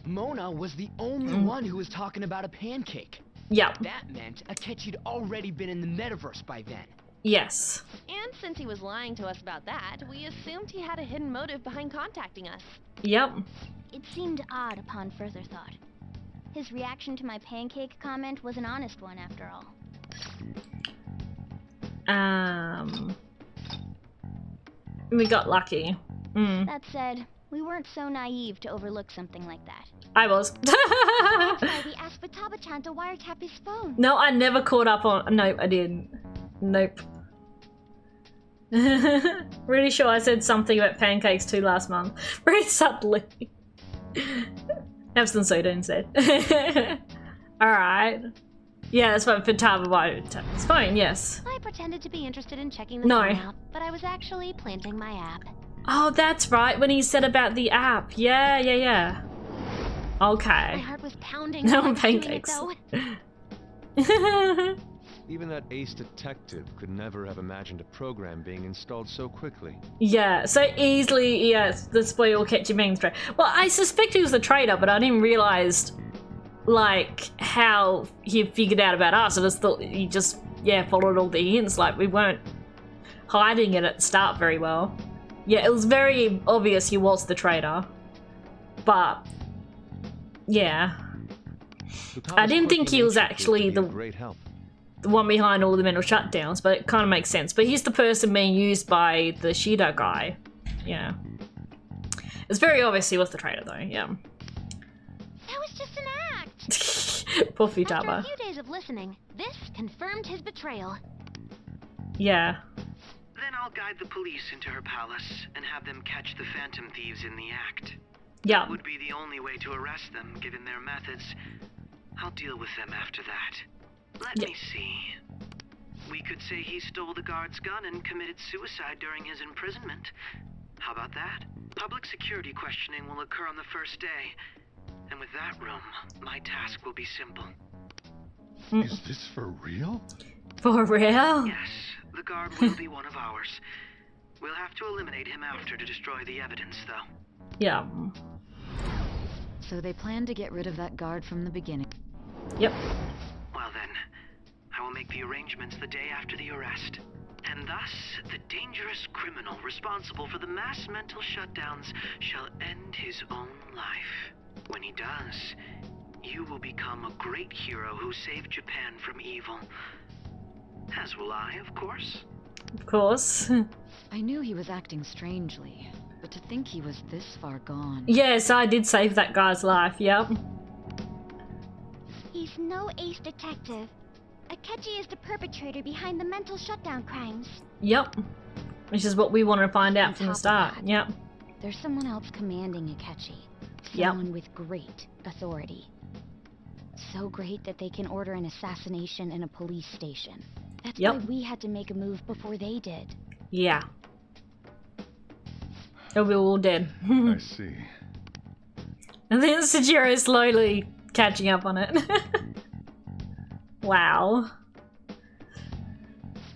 Mona was the only one who was talking about a pancake. Yep. That meant Akechi'd already been in the metaverse by then. Yes. And since he was lying to us about that, we assumed he had a hidden motive behind contacting us. Yep. It seemed odd upon further thought. His reaction to my pancake comment was an honest one, after all. We got lucky. That said, we weren't so naive to overlook something like that. I was. That's why we asked Futaba-chan to wiretap his phone. No, I never caught up on. Nope, I didn't. Nope. Really sure I said something about pancakes too last month. Very subtly. Have some soda instead. Alright. Yeah, that's what Futaba wiretap his phone, yes. I pretended to be interested in checking the No. phone out, but I was actually planting my app. Oh, that's right, when he said about the app. Yeah. Okay. My heart was pounding. No while I was doing it, pancakes. though. Even that ace detective could never have imagined a program being installed so quickly. Yeah, so easily, yes, the spoil will catch you being straight. Well, I suspect he was the traitor, but I didn't realise, like, how he figured out about us. I just thought he just, followed all the hints. Like, we weren't hiding it at the start very well. Yeah, it was very obvious he was the traitor. But, yeah. I didn't think he was actually the one behind all the mental shutdowns, but it kind of makes sense. But he's the person being used by the Shida guy. Yeah. It's very obvious he was the traitor, though, yeah. That was just an act. Poor After a Futaba. few days of listening, this confirmed his betrayal. Yeah. Then I'll guide the police into her palace and have them catch the Phantom Thieves in the act. Yeah. That would be the only way to arrest them, given their methods. I'll deal with them after that. Let me see. We could say he stole the guard's gun and committed suicide during his imprisonment. How about that? Public security questioning will occur on the first day. And with that room, my task will be simple. Is this for real? For real? Yes, the guard will be one of ours. We'll have to eliminate him after to destroy the evidence, though. Yeah. So they plan to get rid of that guard from the beginning. Yep. Well then, I will make the arrangements the day after the arrest. And thus, the dangerous criminal responsible for the mass mental shutdowns shall end his own life. When he does, you will become a great hero who saved Japan from evil. As will I, of course. Of course. I knew he was acting strangely, but to think he was this far gone. Yes, I did save that guy's life, yep. He's no ace detective. Akechi is the perpetrator behind the mental shutdown crimes. Yep. Which is what we wanted to find out from the start. Yep. There's someone else commanding Akechi. Someone with great authority. So great that they can order an assassination in a police station. That's why we had to make a move before they did. Yeah. Oh, we're all dead. I see. And then Sejiro slowly catching up on it. Wow.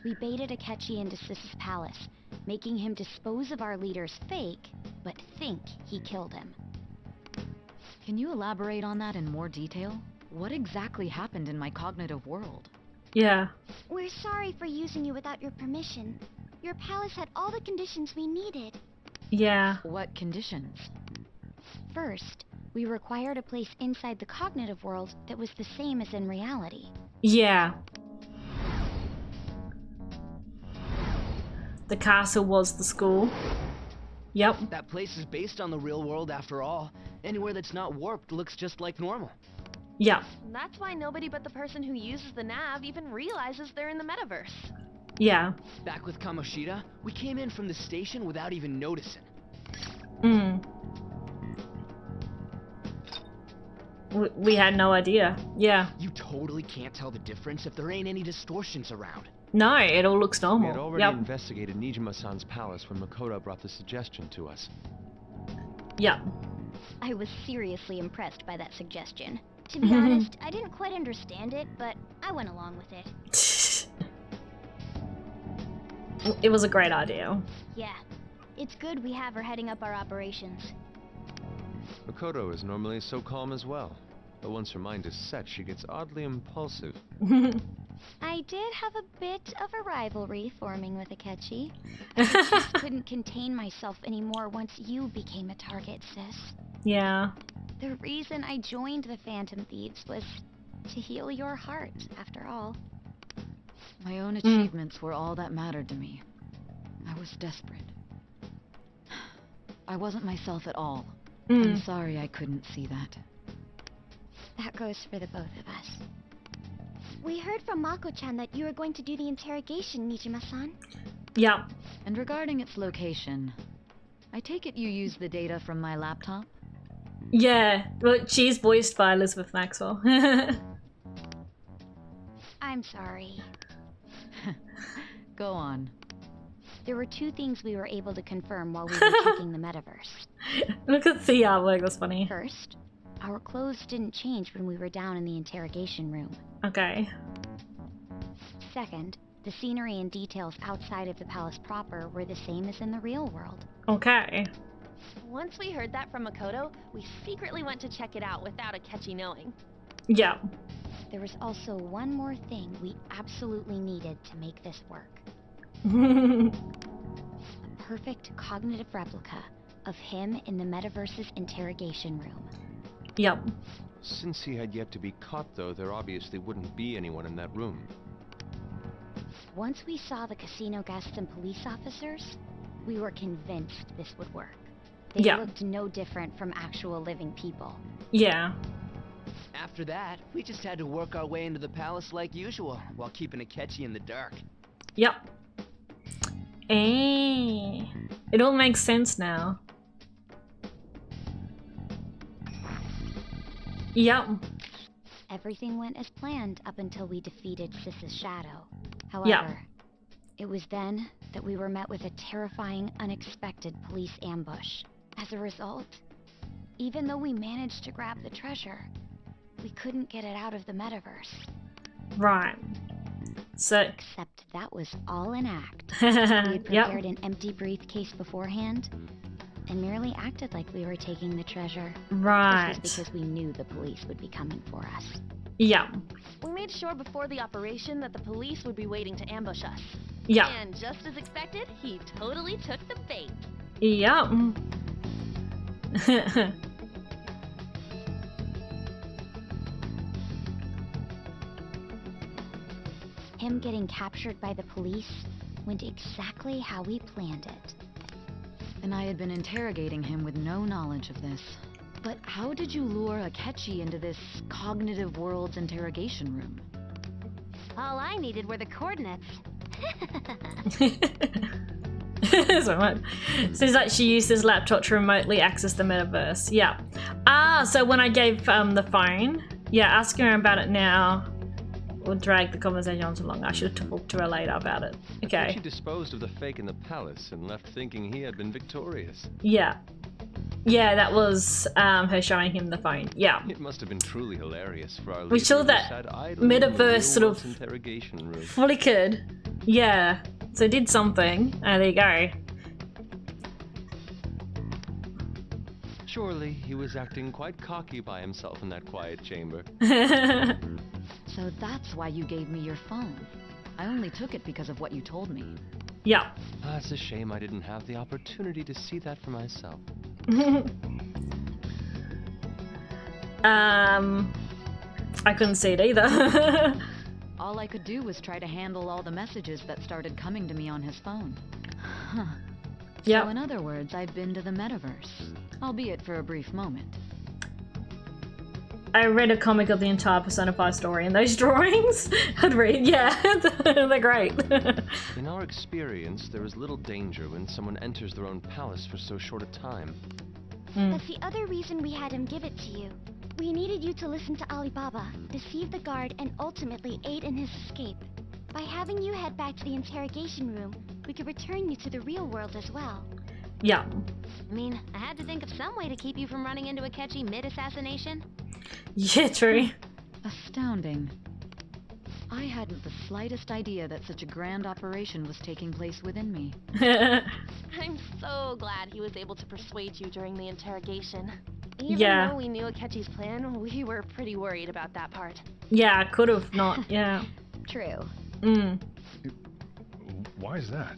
We baited Akechi into Sis's palace, making him dispose of our leader's fake, but think he killed him. Can you elaborate on that in more detail? What exactly happened in my cognitive world? Yeah. We're sorry for using you without your permission. Your palace had all the conditions we needed. Yeah. What conditions? First, we required a place inside the cognitive world that was the same as in reality. Yeah. The castle was the school. Yep. That place is based on the real world after all. Anywhere that's not warped looks just like normal. Yeah. That's why nobody but the person who uses the nav even realizes they're in the metaverse. Yeah. Back with Kamoshida, we came in from the station without even noticing. We had no idea. Yeah. You totally can't tell the difference if there ain't any distortions around. No, it all looks normal. We had already investigated Nijima-san's palace when Makoto brought the suggestion to us. Yep. I was seriously impressed by that suggestion. To be honest, I didn't quite understand it, but I went along with it. It was a great idea. Yeah. It's good we have her heading up our operations. Makoto is normally so calm as well, but once her mind is set, she gets oddly impulsive. I did have a bit of a rivalry forming with Akechi. I just couldn't contain myself anymore once you became a target, sis. Yeah. The reason I joined the Phantom Thieves was to heal your heart, after all. My own achievements were all that mattered to me. I was desperate. I wasn't myself at all. I'm sorry I couldn't see that. That goes for the both of us. We heard from Mako-chan that you were going to do the interrogation, Nijima-san. Yeah. And regarding its location, I take it you used the data from my laptop? Yeah, well, she's voiced by Elizabeth Maxwell. I'm sorry. Go on. There were two things we were able to confirm while we were checking the metaverse. Look at the artwork, that's funny. First, our clothes didn't change when we were down in the interrogation room. Okay. Second, the scenery and details outside of the palace proper were the same as in the real world. Okay. Once we heard that from Makoto, we secretly went to check it out without Akechi knowing. Yeah. There was also one more thing we absolutely needed to make this work. A perfect cognitive replica of him in the metaverse's interrogation room. Yep. Since he had yet to be caught, though, there obviously wouldn't be anyone in that room. Once we saw the casino guests and police officers, we were convinced this would work. They looked no different from actual living people. Yeah. After that, we just had to work our way into the palace like usual, while keeping Akechi in the dark. Yep. It all makes sense now. Yep. Everything went as planned up until we defeated Sis's shadow. However, it was then that we were met with a terrifying, unexpected police ambush. As a result, even though we managed to grab the treasure, we couldn't get it out of the metaverse. Right. So. Except that was all an act. We had prepared an empty briefcase beforehand and merely acted like we were taking the treasure. Right. This was because we knew the police would be coming for us. Yeah. We made sure before the operation that the police would be waiting to ambush us. Yeah. And just as expected, he totally took the bait. Yep. Him getting captured by the police went exactly how we planned it. And I had been interrogating him with no knowledge of this. But how did you lure Akechi into this cognitive world's interrogation room? All I needed were the coordinates. So much. Seems like she used his laptop to remotely access the metaverse. Yeah. So when I gave the phone, asking her about it now will drag the conversation on too long. I should talk to her later about it. Okay. She disposed of the fake in the palace and left thinking he had been victorious. Yeah. Yeah, that was her showing him the phone. Yeah. It must have been truly hilarious for our we saw that metaverse sort of interrogation room. flickered. Yeah. So it did something. Oh, there you go. Surely he was acting quite cocky by himself in that quiet chamber. So that's why you gave me your phone. I only took it because of what you told me. Yeah. It's a shame I didn't have the opportunity to see that for myself. I couldn't see it either. All I could do was try to handle all the messages that started coming to me on his phone. Huh. Yeah. So in other words, I've been to the metaverse, albeit for a brief moment. I read a comic of the entire Persona 5 story, and those drawings I'd read, they're great. In our experience, there is little danger when someone enters their own palace for so short a time. That's the other reason we had him give it to you. We needed you to listen to Alibaba, deceive the guard, and ultimately aid in his escape. By having you head back to the interrogation room, we could return you to the real world as well. Yeah. I mean, I had to think of some way to keep you from running into Akechi mid-assassination. Yeah, true. Astounding. I hadn't the slightest idea that such a grand operation was taking place within me. I'm so glad he was able to persuade you during the interrogation. Even though we knew Akechi's plan, we were pretty worried about that part. Yeah, I could have not, yeah. True. Why is that?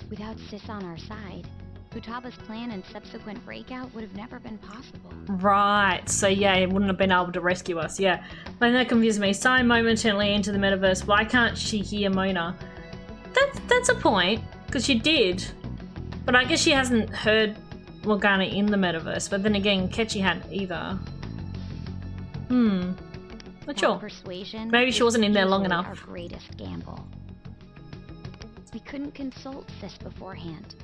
Without Sis on our side, Futaba's plan and subsequent breakout would have never been possible. Right, so yeah, he wouldn't have been able to rescue us, yeah. But that confused me. Sign momentarily into the metaverse. Why can't she hear Mona? That's a point, because she did. But I guess she hasn't heard Morgana in the metaverse, but then again, Akechi hadn't either. Not sure. Persuasion. Maybe she wasn't in there long enough. Our greatest gamble. We couldn't consult Sis beforehand.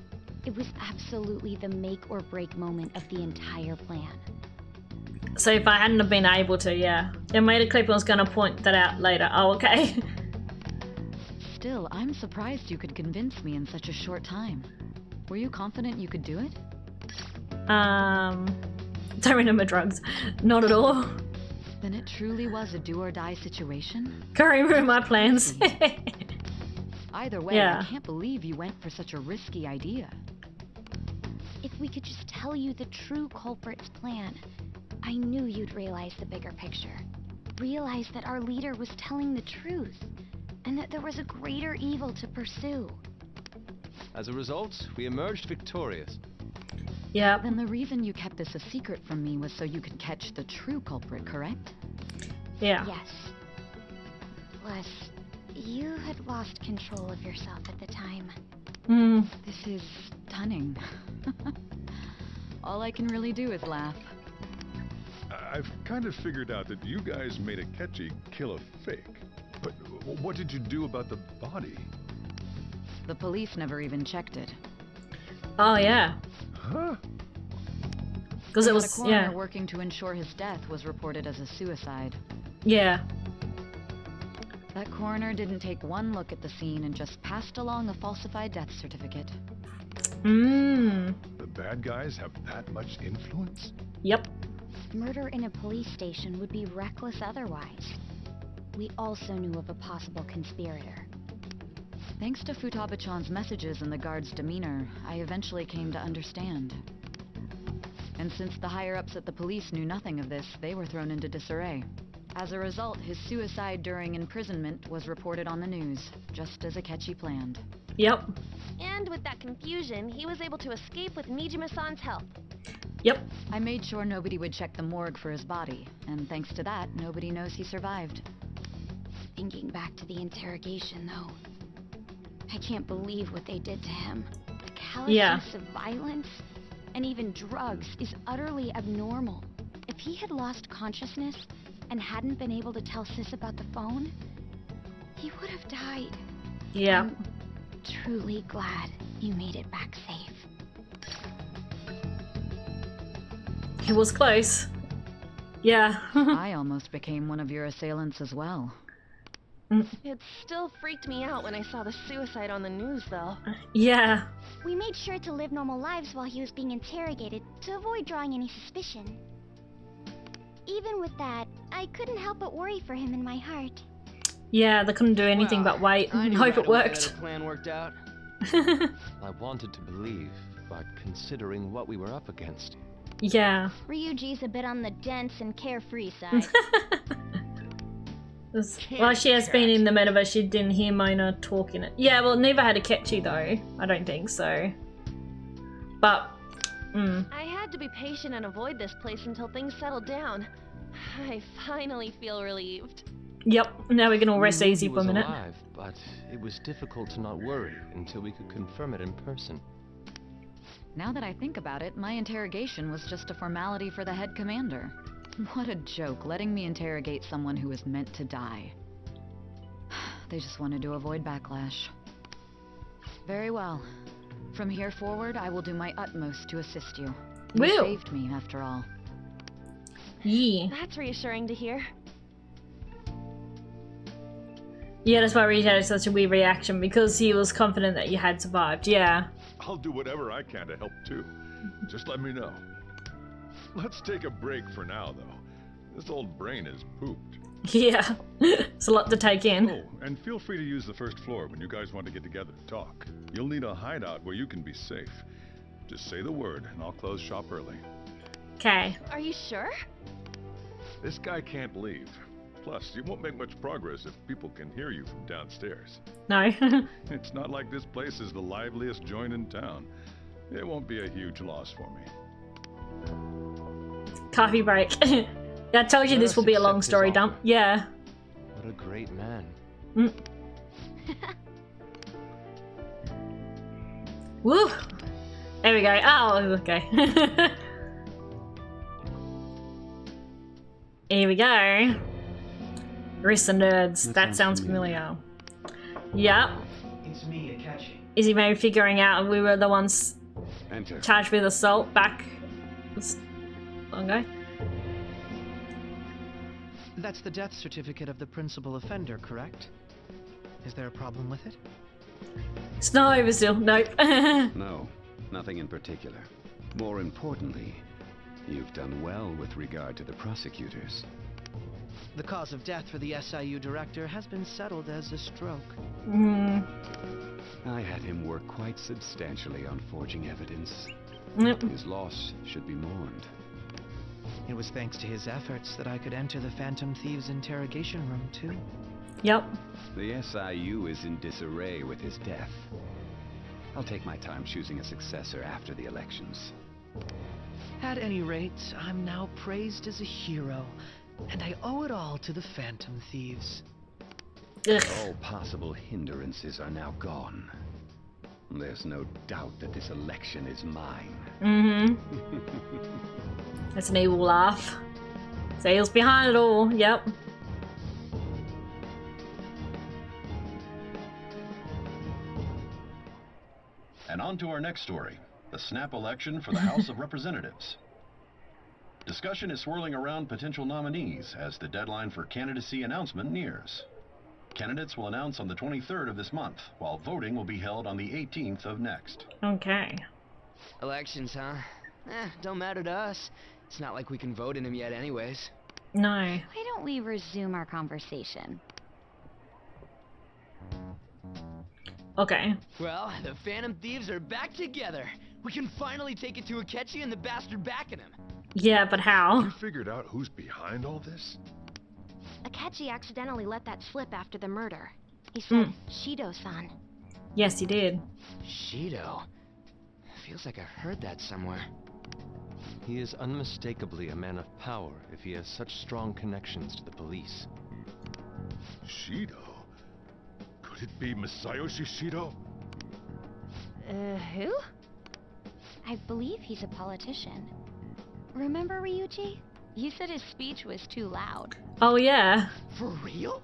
It was absolutely the make or break moment of the entire plan. So if I hadn't have been able to, It made a clip, I was going to point that out later. Oh, okay. Still, I'm surprised you could convince me in such a short time. Were you confident you could do it? Don't remember drugs. Not at all. Then it truly was a do-or-die situation? Can't remember my plans. Either way, I can't believe you went for such a risky idea. If we could just tell you the true culprit's plan, I knew you'd realize the bigger picture. Realize that our leader was telling the truth, and that there was a greater evil to pursue. As a result, we emerged victorious. Yeah. Then the reason you kept this a secret from me was so you could catch the true culprit, correct? Yeah. Yes. Plus, you had lost control of yourself at the time. This is stunning. All I can really do is laugh. I've kind of figured out that you guys made Akechi kill a fake. But what did you do about the body? The police never even checked it. Oh, yeah. Huh? Because it was, a coroner working to ensure his death was reported as a suicide. Yeah. That coroner didn't take one look at the scene and just passed along a falsified death certificate. Mmm. The bad guys have that much influence? Yep. Murder in a police station would be reckless otherwise. We also knew of a possible conspirator. Thanks to Futaba-chan's messages and the guard's demeanor, I eventually came to understand. And since the higher-ups at the police knew nothing of this, they were thrown into disarray. As a result, his suicide during imprisonment was reported on the news, just as Akechi planned. Yep. And with that confusion, he was able to escape with Mijima-san's help. Yep. I made sure nobody would check the morgue for his body, and thanks to that, nobody knows he survived. Thinking back to the interrogation, though, I can't believe what they did to him. The callousness of violence and even drugs is utterly abnormal. If he had lost consciousness and hadn't been able to tell Sis about the phone, he would have died. Yeah. I'm truly glad you made it back safe. It was close. Yeah. I almost became one of your assailants as well. It still freaked me out when I saw the suicide on the news, though. Yeah. We made sure to live normal lives while he was being interrogated to avoid drawing any suspicion. Even with that, I couldn't help but worry for him in my heart. Yeah, they couldn't do anything but wait and hope it worked. The plan worked out. I wanted to believe, but considering what we were up against. Yeah. Ryuji's a bit on the dense and carefree side. Well, she has been in the metaverse, she didn't hear Mona talking it. Yeah, well, neither had Akechi though. I don't think so. But, I had to be patient and avoid this place until things settled down. I finally feel relieved. Yep, now we can all rest easy for a minute. Alive, but it was difficult to not worry until we could confirm it in person. Now that I think about it, my interrogation was just a formality for the head commander. What a joke, letting me interrogate someone who was meant to die. They just wanted to avoid backlash. Very well. From here forward, I will do my utmost to assist you. You saved me, after all. Yeah. That's reassuring to hear. Yeah, that's why Rita had such a weird reaction, because he was confident that you had survived, yeah. I'll do whatever I can to help too. Just let me know. Let's take a break for now, though. This old brain is pooped. Yeah, it's a lot to take in. Oh, and feel free to use the first floor when you guys want to get together and talk. You'll need a hideout where you can be safe. Just say the word, and I'll close shop early. Okay. Are you sure? This guy can't leave. Plus, you won't make much progress if people can hear you from downstairs. No. It's not like this place is the liveliest joint in town. It won't be a huge loss for me. Coffee break. I told you this will be a long story dump. Yeah. What a great man. Woo! There we go. Oh, okay. Here we go. Rest of nerds. That sounds familiar. Yep. It's me, Akechi. Is he maybe figuring out we were the ones charged with assault back long ago? That's the death certificate of the principal offender, correct? Is there a problem with it? It's not over still. Nope. No, nothing in particular. More importantly, you've done well with regard to the prosecutors. The cause of death for the SIU director has been settled as a stroke. I had him work quite substantially on forging evidence. His loss should be mourned. It was thanks to his efforts that I could enter the Phantom Thieves interrogation room, too. Yep. The SIU is in disarray with his death. I'll take my time choosing a successor after the elections. At any rate, I'm now praised as a hero, and I owe it all to the Phantom Thieves. All possible hindrances are now gone. There's no doubt that this election is mine. That's an evil laugh. Sales behind it all, yep. And on to our next story, the snap election for the House of Representatives. Discussion is swirling around potential nominees as the deadline for candidacy announcement nears. Candidates will announce on the 23rd of this month, while voting will be held on the 18th of next. Okay. Elections, huh? Don't matter to us. It's not like we can vote in them yet anyways. No. Why don't we resume our conversation? Okay. Well, the Phantom Thieves are back together. We can finally take it to Akechi and the bastard backing him. Yeah, but how? You figured out who's behind all this? Akechi accidentally let that slip after the murder. He said, Shido-san. Yes, he did. Shido? Feels like I've heard that somewhere. He is unmistakably a man of power if he has such strong connections to the police. Shido? Could it be Masayoshi Shido? Who? I believe he's a politician. Remember, Ryuji? You said his speech was too loud. Oh, yeah. For real?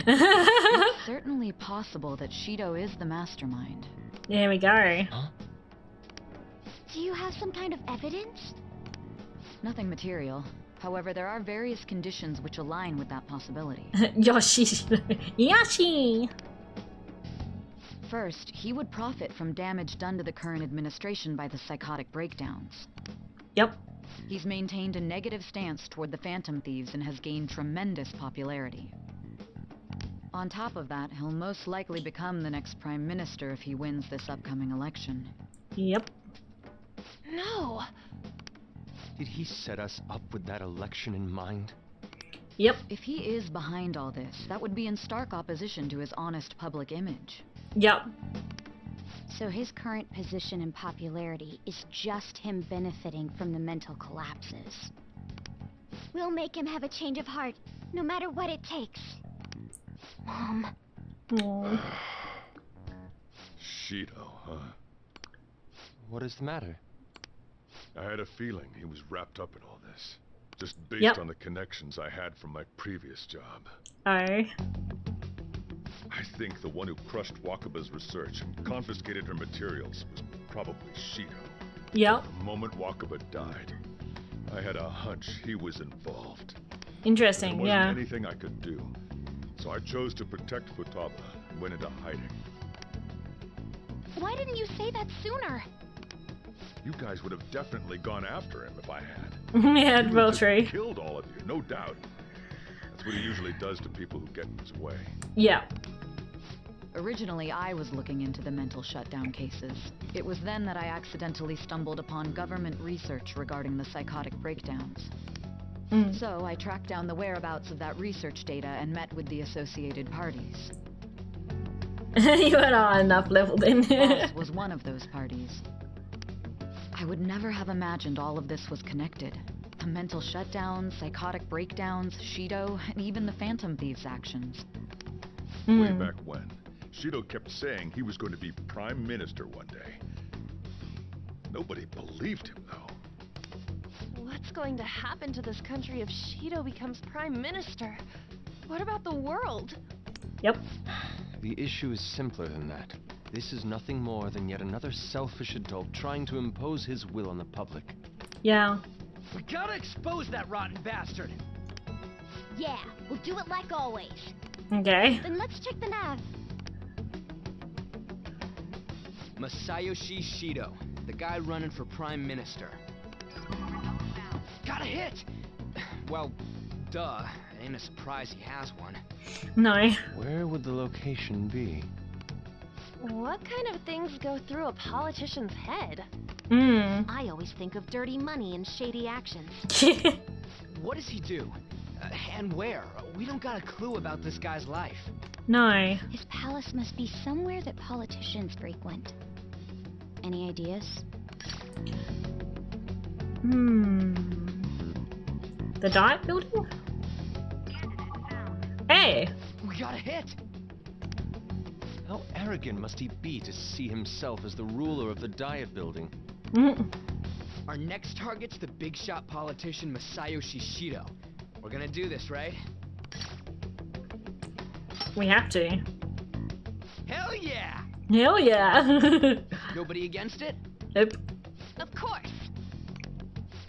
It's certainly possible that Shido is the mastermind. There we go. Huh? Do you have some kind of evidence? Nothing material. However, there are various conditions which align with that possibility. Yoshi. Yoshi! First, he would profit from damage done to the current administration by the psychotic breakdowns. Yep. He's maintained a negative stance toward the Phantom Thieves and has gained tremendous popularity. On top of that, he'll most likely become the next Prime Minister if he wins this upcoming election. Yep. No. Did he set us up with that election in mind? Yep. If he is behind all this, that would be in stark opposition to his honest public image. Yep. So his current position and popularity is just him benefiting from the mental collapses. We'll make him have a change of heart, no matter what it takes. Mom. Aww. Shido, huh? What is the matter? I had a feeling he was wrapped up in all this. Just based on the connections I had from my previous job. Aye. I think the one who crushed Wakaba's research and confiscated her materials was probably Shido. Yep. The moment Wakaba died, I had a hunch he was involved. Interesting, there yeah. wasn't anything I could do, so I chose to protect Futaba and went into hiding. Why didn't you say that sooner? You guys would have definitely gone after him if I had. Yeah, He would well, have just true. killed all of you, no doubt. That's what he usually does to people who get in his way. Yeah. Originally, I was looking into the mental shutdown cases. It was then that I accidentally stumbled upon government research regarding the psychotic breakdowns. So I tracked down the whereabouts of that research data and met with the associated parties. You went on enough level then. Boss was one of those parties. I would never have imagined all of this was connected. The mental shutdowns, psychotic breakdowns, Shido, and even the Phantom Thieves' actions. Way back when, Shido kept saying he was going to be Prime Minister one day. Nobody believed him, though. What's going to happen to this country if Shido becomes Prime Minister? What about the world? Yep. The issue is simpler than that. This is nothing more than yet another selfish adult trying to impose his will on the public. Yeah. We gotta expose that rotten bastard! Yeah, we'll do it like always. Okay. Then let's check the nav. Masayoshi Shido, the guy running for Prime Minister. Got a hit! Well, duh. It ain't a surprise he has one. No. Where would the location be? What kind of things go through a politician's head? I always think of dirty money and shady actions. What does he do? And where? We don't got a clue about this guy's life. No. His palace must be somewhere that politicians frequent. Any ideas? The diet building? Hey! We got a hit! How arrogant must he be to see himself as the ruler of the diet building? Our next target's the big shot politician Masayoshi Shido. We're gonna do this, right? We have to. Hell yeah! Hell yeah! Nobody against it? Nope. Of course.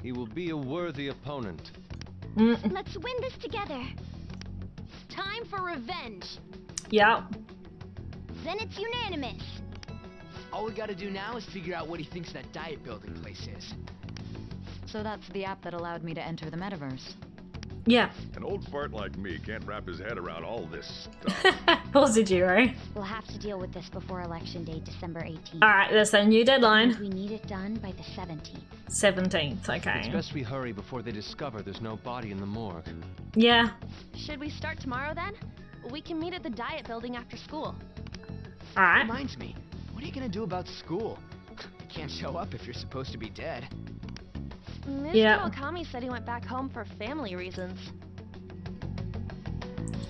He will be a worthy opponent. Let's win this together. Time for revenge. Yeah. Then it's unanimous. All we gotta do now is figure out what he thinks that diet building place is. So that's the app that allowed me to enter the metaverse. Yeah. An old fart like me can't wrap his head around all this stuff. Pause did you, right? We'll have to deal with this before Election Day, December 18th. Alright, that's a new deadline. We need it done by the 17th. 17th, okay. It's best we hurry before they discover there's no body in the morgue. Yeah. Should we start tomorrow then? We can meet at the diet building after school. Alright. Reminds me, what are you gonna do about school? You can't show up if you're supposed to be dead. Mr. Okami said he went back home for family reasons.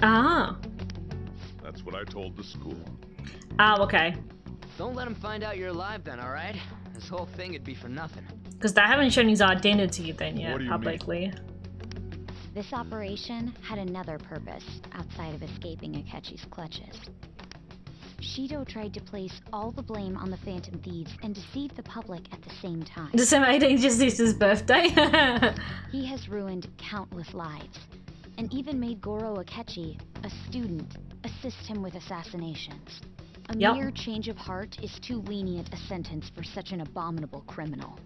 Ah. That's what I told the school. Oh, okay. Don't let him find out you're alive then, alright? This whole thing would be for nothing. Because they haven't shown his identity then yet, What do you publicly. This operation had another purpose outside of escaping Akechi's clutches. Shido tried to place all the blame on the Phantom Thieves and deceive the public at the same time. December 18th just is his birthday. He has ruined countless lives, and even made Goro Akechi, a student, assist him with assassinations. A mere change of heart is too lenient a sentence for such an abominable criminal.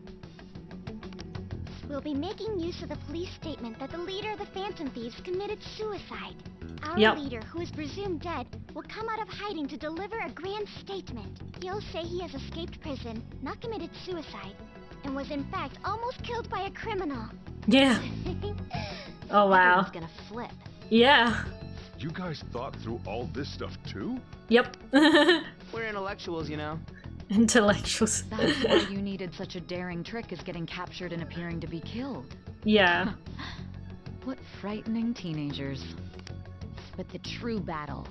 We'll be making use of the police statement that the leader of the Phantom Thieves committed suicide. Our leader, who is presumed dead, will come out of hiding to deliver a grand statement. He'll say he has escaped prison, not committed suicide, and was in fact almost killed by a criminal. Yeah. Oh wow. Everyone's gonna flip. Yeah. You guys thought through all this stuff too? Yep. We're intellectuals, you know. Intellectuals. That's why you needed such a daring trick as getting captured and appearing to be killed. Yeah. What frightening teenagers. But the true battle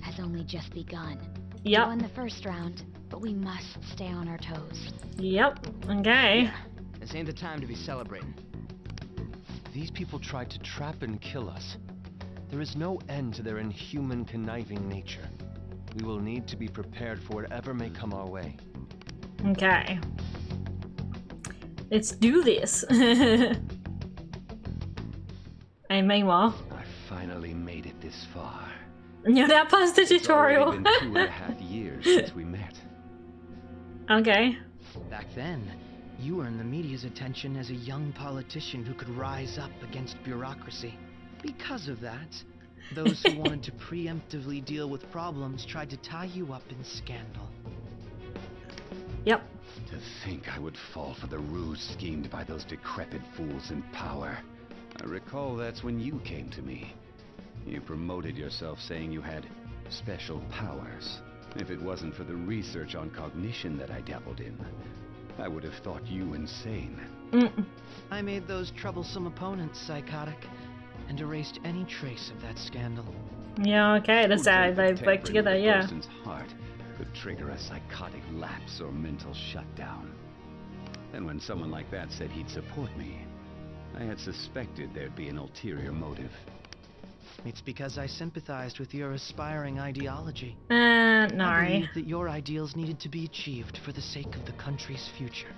has only just begun. Yep. We won the first round, but we must stay on our toes. Yep. Okay. Yeah. This ain't the time to be celebrating. These people tried to trap and kill us. There is no end to their inhuman, conniving nature. We will need to be prepared for whatever may come our way. Okay. Let's do this. And meanwhile, I finally made it this far. you're now past the tutorial. It's already been 2.5 years since we met. Okay. Back then, you earned the media's attention as a young politician who could rise up against bureaucracy. Because of that, those who wanted to preemptively deal with problems tried to tie you up in scandal. Yep. To think I would fall for the ruse schemed by those decrepit fools in power. I recall that's when you came to me. You promoted yourself saying you had special powers. If it wasn't for the research on cognition that I dabbled in, I would have thought you insane. I made those troublesome opponents psychotic and erased any trace of that scandal. Yeah, okay, that's how they work together, A yeah. person's heart could trigger a psychotic lapse or mental shutdown. And when someone like that said he'd support me, I had suspected there'd be an ulterior motive. It's because I sympathized with your aspiring ideology. No. I believed that your ideals needed to be achieved for the sake of the country's future.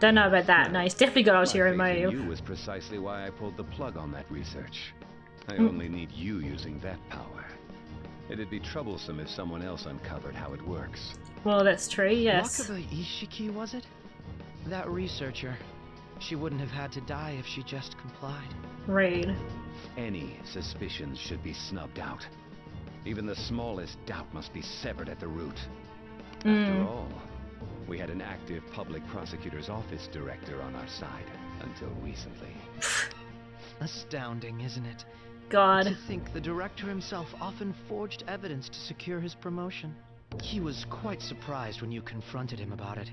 Don't know about that. No, he's definitely got ulterior My faith in motive. you was precisely why I pulled the plug on that research. I only need you using that power. It'd be troublesome if someone else uncovered how it works. Well, that's true, yes. Wakaba Ishiki, was it? That researcher. She wouldn't have had to die if she just complied. Rude. Any suspicions should be snubbed out. Even the smallest doubt must be severed at the root. After all, we had an active public prosecutor's office director on our side until recently. Astounding, isn't it? God. To think the director himself often forged evidence to secure his promotion. He was quite surprised when you confronted him about it.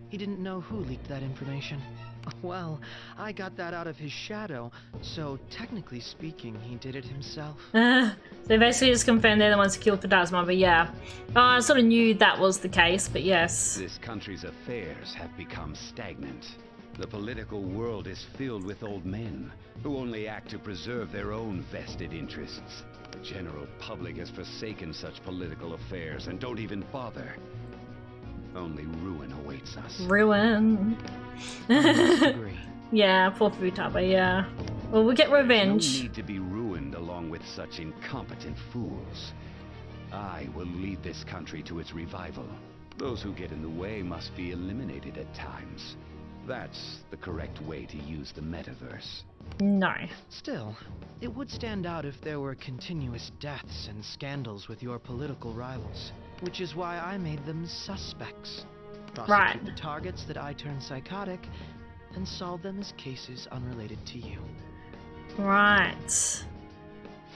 He didn't know who leaked that information. Well, I got that out of his shadow, so technically speaking, he did it himself. So basically just confirmed they're the ones who killed Phantasma, but yeah. I sort of knew that was the case, but yes. This country's affairs have become stagnant. The political world is filled with old men who only act to preserve their own vested interests. The general public has forsaken such political affairs and don't even bother. Only ruin awaits us. Ruin. Yeah, poor Futaba, yeah. Well, we'll get revenge. No need to be ruined along with such incompetent fools. I will lead this country to its revival. Those who get in the way must be eliminated at times. That's the correct way to use the metaverse. No. Still, it would stand out if there were continuous deaths and scandals with your political rivals, which is why I made them suspects. Prosecute the targets that I turn psychotic, and solve them as cases unrelated to you. Right.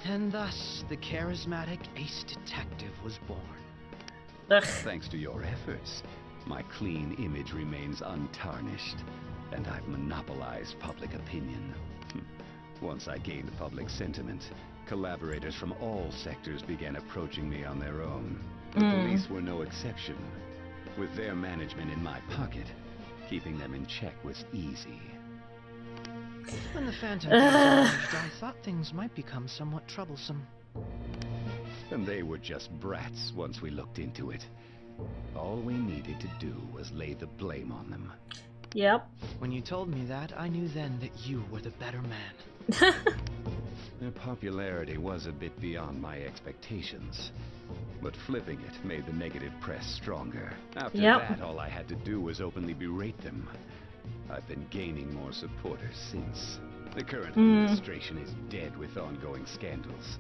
And thus, the charismatic ace detective was born. Ugh. Thanks to your efforts, my clean image remains untarnished, and I've monopolized public opinion. Once I gained public sentiment, collaborators from all sectors began approaching me on their own. The police were no exception. With their management in my pocket, keeping them in check was easy. When the Phantom Thieves emerged, I thought things might become somewhat troublesome. And they were just brats once we looked into it. All we needed to do was lay the blame on them. Yep. When you told me that, I knew then that you were the better man. Their popularity was a bit beyond my expectations. But flipping it made the negative press stronger. After that, all I had to do was openly berate them. I've been gaining more supporters since. The current administration is dead with ongoing scandals.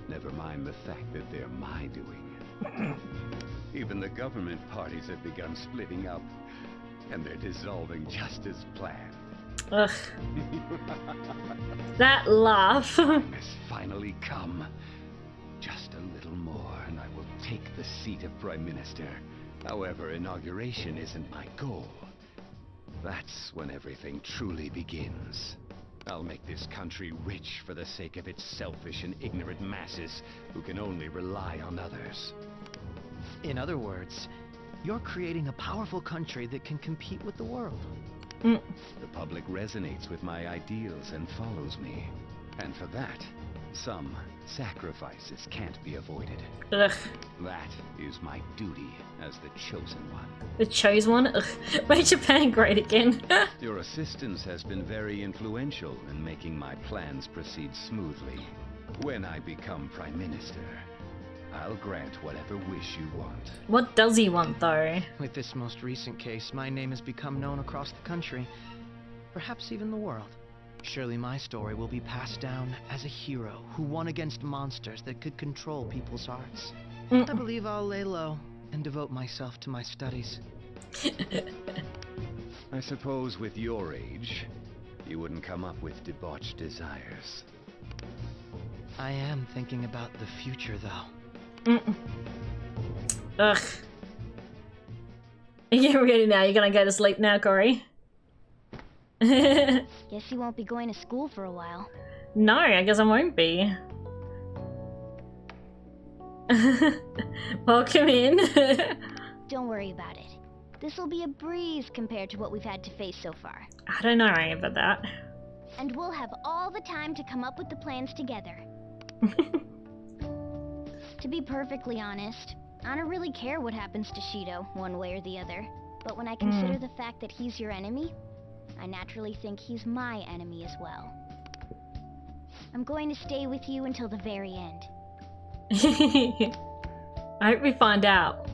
Never mind the fact that they're my doing. Even the government parties have begun splitting up, and they're dissolving just as planned. Ugh. That laugh. Time has finally come. Just a little more, and I will take the seat of Prime Minister. However, inauguration isn't my goal. That's when everything truly begins. I'll make this country rich for the sake of its selfish and ignorant masses who can only rely on others. In other words, you're creating a powerful country that can compete with the world. The public resonates with my ideals and follows me. And for that, some sacrifices can't be avoided. Ugh. That is my duty as the chosen one. The chosen one? Ugh. Make Japan great again. Your assistance has been very influential in making my plans proceed smoothly. When I become Prime Minister, I'll grant whatever wish you want. What does he want, though? With this most recent case, my name has become known across the country, perhaps even the world. Surely my story will be passed down as a hero who won against monsters that could control people's hearts. I believe I'll lay low and devote myself to my studies. I suppose with your age, you wouldn't come up with debauched desires. I am thinking about the future, though. Ugh. Are you ready now? You're gonna go to sleep now, Corey? Guess you won't be going to school for a while. No, I guess I won't be. Welcome in. Don't worry about it. This'll be a breeze compared to what we've had to face so far. I don't know about that. And we'll have all the time to come up with the plans together. To be perfectly honest, I don't really care what happens to Shido, one way or the other. But when I consider the fact that he's your enemy, I naturally think he's my enemy as well. I'm going to stay with you until the very end. I hope we find out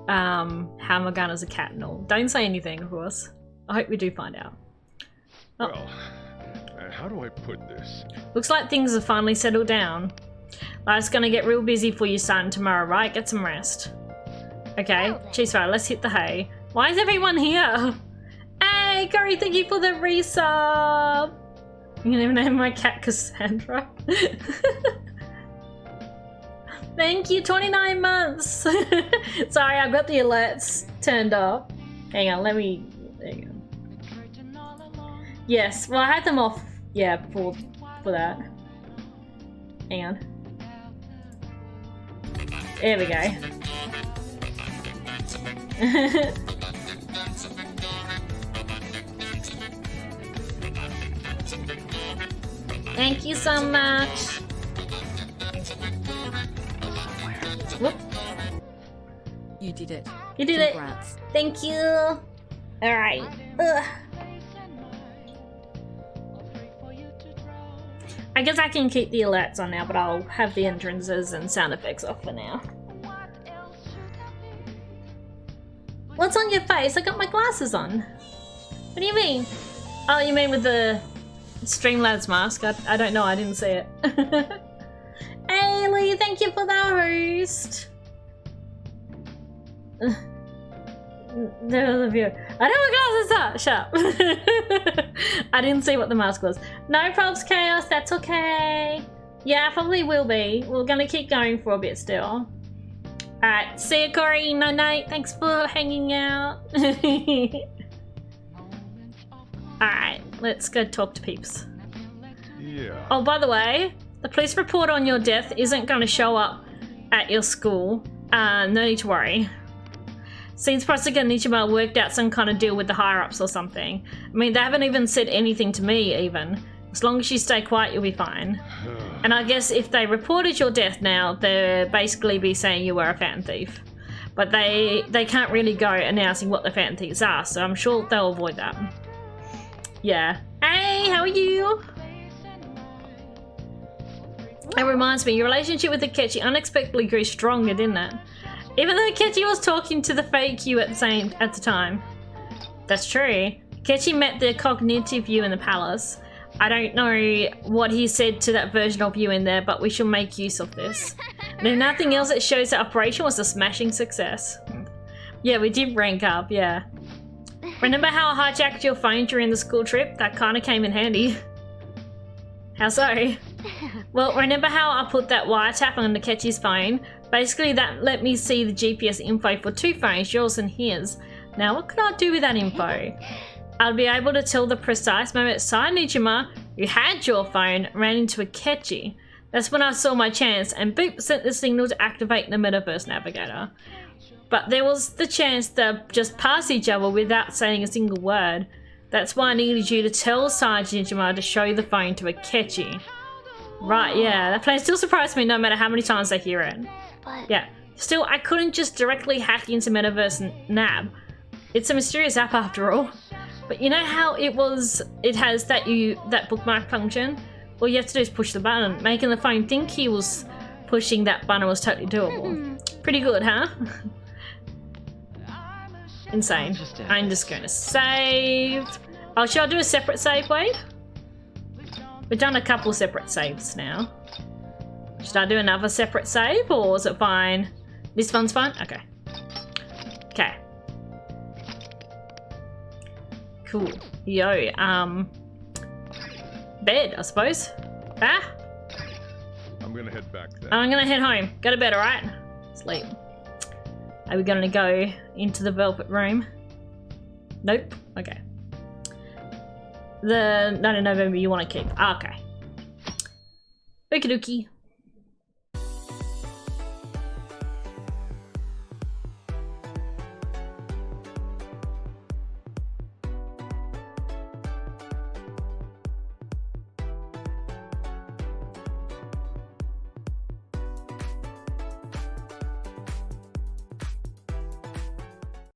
how Morgana's a cat and all. Don't say anything, of course. I hope we do find out. Oh. Well, how do I put this? Looks like things have finally settled down. Life's gonna get real busy for you starting tomorrow, right? Get some rest. Okay, Cheesefire, let's hit the hay. Why is everyone here? Hey, Curry, thank you for the resub. You can even name my cat Cassandra. Thank you, 29 months. Sorry, I've got the alerts turned off. Hang on, let me. There you go. Yes, well, I had them off. Yeah, for that. Hang on. There we go. Thank you so much. Whoop. You did it. You did Congrats. it. Thank you. Alright. I guess I can keep the alerts on now, but I'll have the entrances and sound effects off for now. What's on your face? I got my glasses on. What do you mean? Oh, you mean with the Streamlabs mask? I don't know, I didn't see it. Hey Lee, thank you for the host. There was a view. I don't have glasses up. Shut up. I didn't see what the mask was. No probs, Chaos. That's okay. Yeah, probably will be. We're gonna keep going for a bit still. Alright, see you, Corey. Night night. Thanks for hanging out. Alright, let's go talk to peeps. Yeah. Oh, by the way, the police report on your death isn't going to show up at your school. No need to worry. Seems Prosecutor Nichima worked out some kind of deal with the higher-ups or something. I mean, they haven't even said anything to me, even. As long as you stay quiet, you'll be fine. And I guess if they reported your death now, they'll basically be saying you were a Phantom Thief. But they can't really go announcing what the Phantom Thieves are, so I'm sure they'll avoid that. Yeah. Hey, how are you? It reminds me, your relationship with Akechi unexpectedly grew stronger, didn't it? Even though Akechi was talking to the fake you at the time. That's true. Akechi met the cognitive you in the palace. I don't know what he said to that version of you in there, but we shall make use of this. And if nothing else, it shows that operation was a smashing success. Yeah, we did rank up, yeah. Remember how I hijacked your phone during the school trip? That kinda came in handy. How so? Well, remember how I put that wiretap on Akechi's phone? Basically, that let me see the GPS info for two phones, yours and his. Now, what could I do with that info? I'll be able to tell the precise moment Sai Nichima, who had your phone, ran into Akechi. That's when I saw my chance, and boop, sent the signal to activate the Metaverse Navigator. But there was the chance to just pass each other without saying a single word. That's why I needed you to tell Sai Nichima to show the phone to Akechi. Right, yeah, that plan still surprised me no matter how many times I hear it. But yeah, still, I couldn't just directly hack into Metaverse Nab. It's a mysterious app after all. But you know how it has that bookmark function? All you have to do is push the button, making the phone think he was pushing that button was totally doable. Pretty good, huh? Insane. I'm just gonna save. Oh, should I do a separate save, Wade? We've done a couple separate saves now. Should I do another separate save, or is it fine? This one's fine? Okay. Okay. Cool. Yo, bed, I suppose. Ah? I'm gonna head back then. I'm gonna head home. Go to bed, alright? Sleep. Are we gonna go into the velvet room? Nope. Okay. The 9th of November you want to keep. Ah, okay. Okie dokie.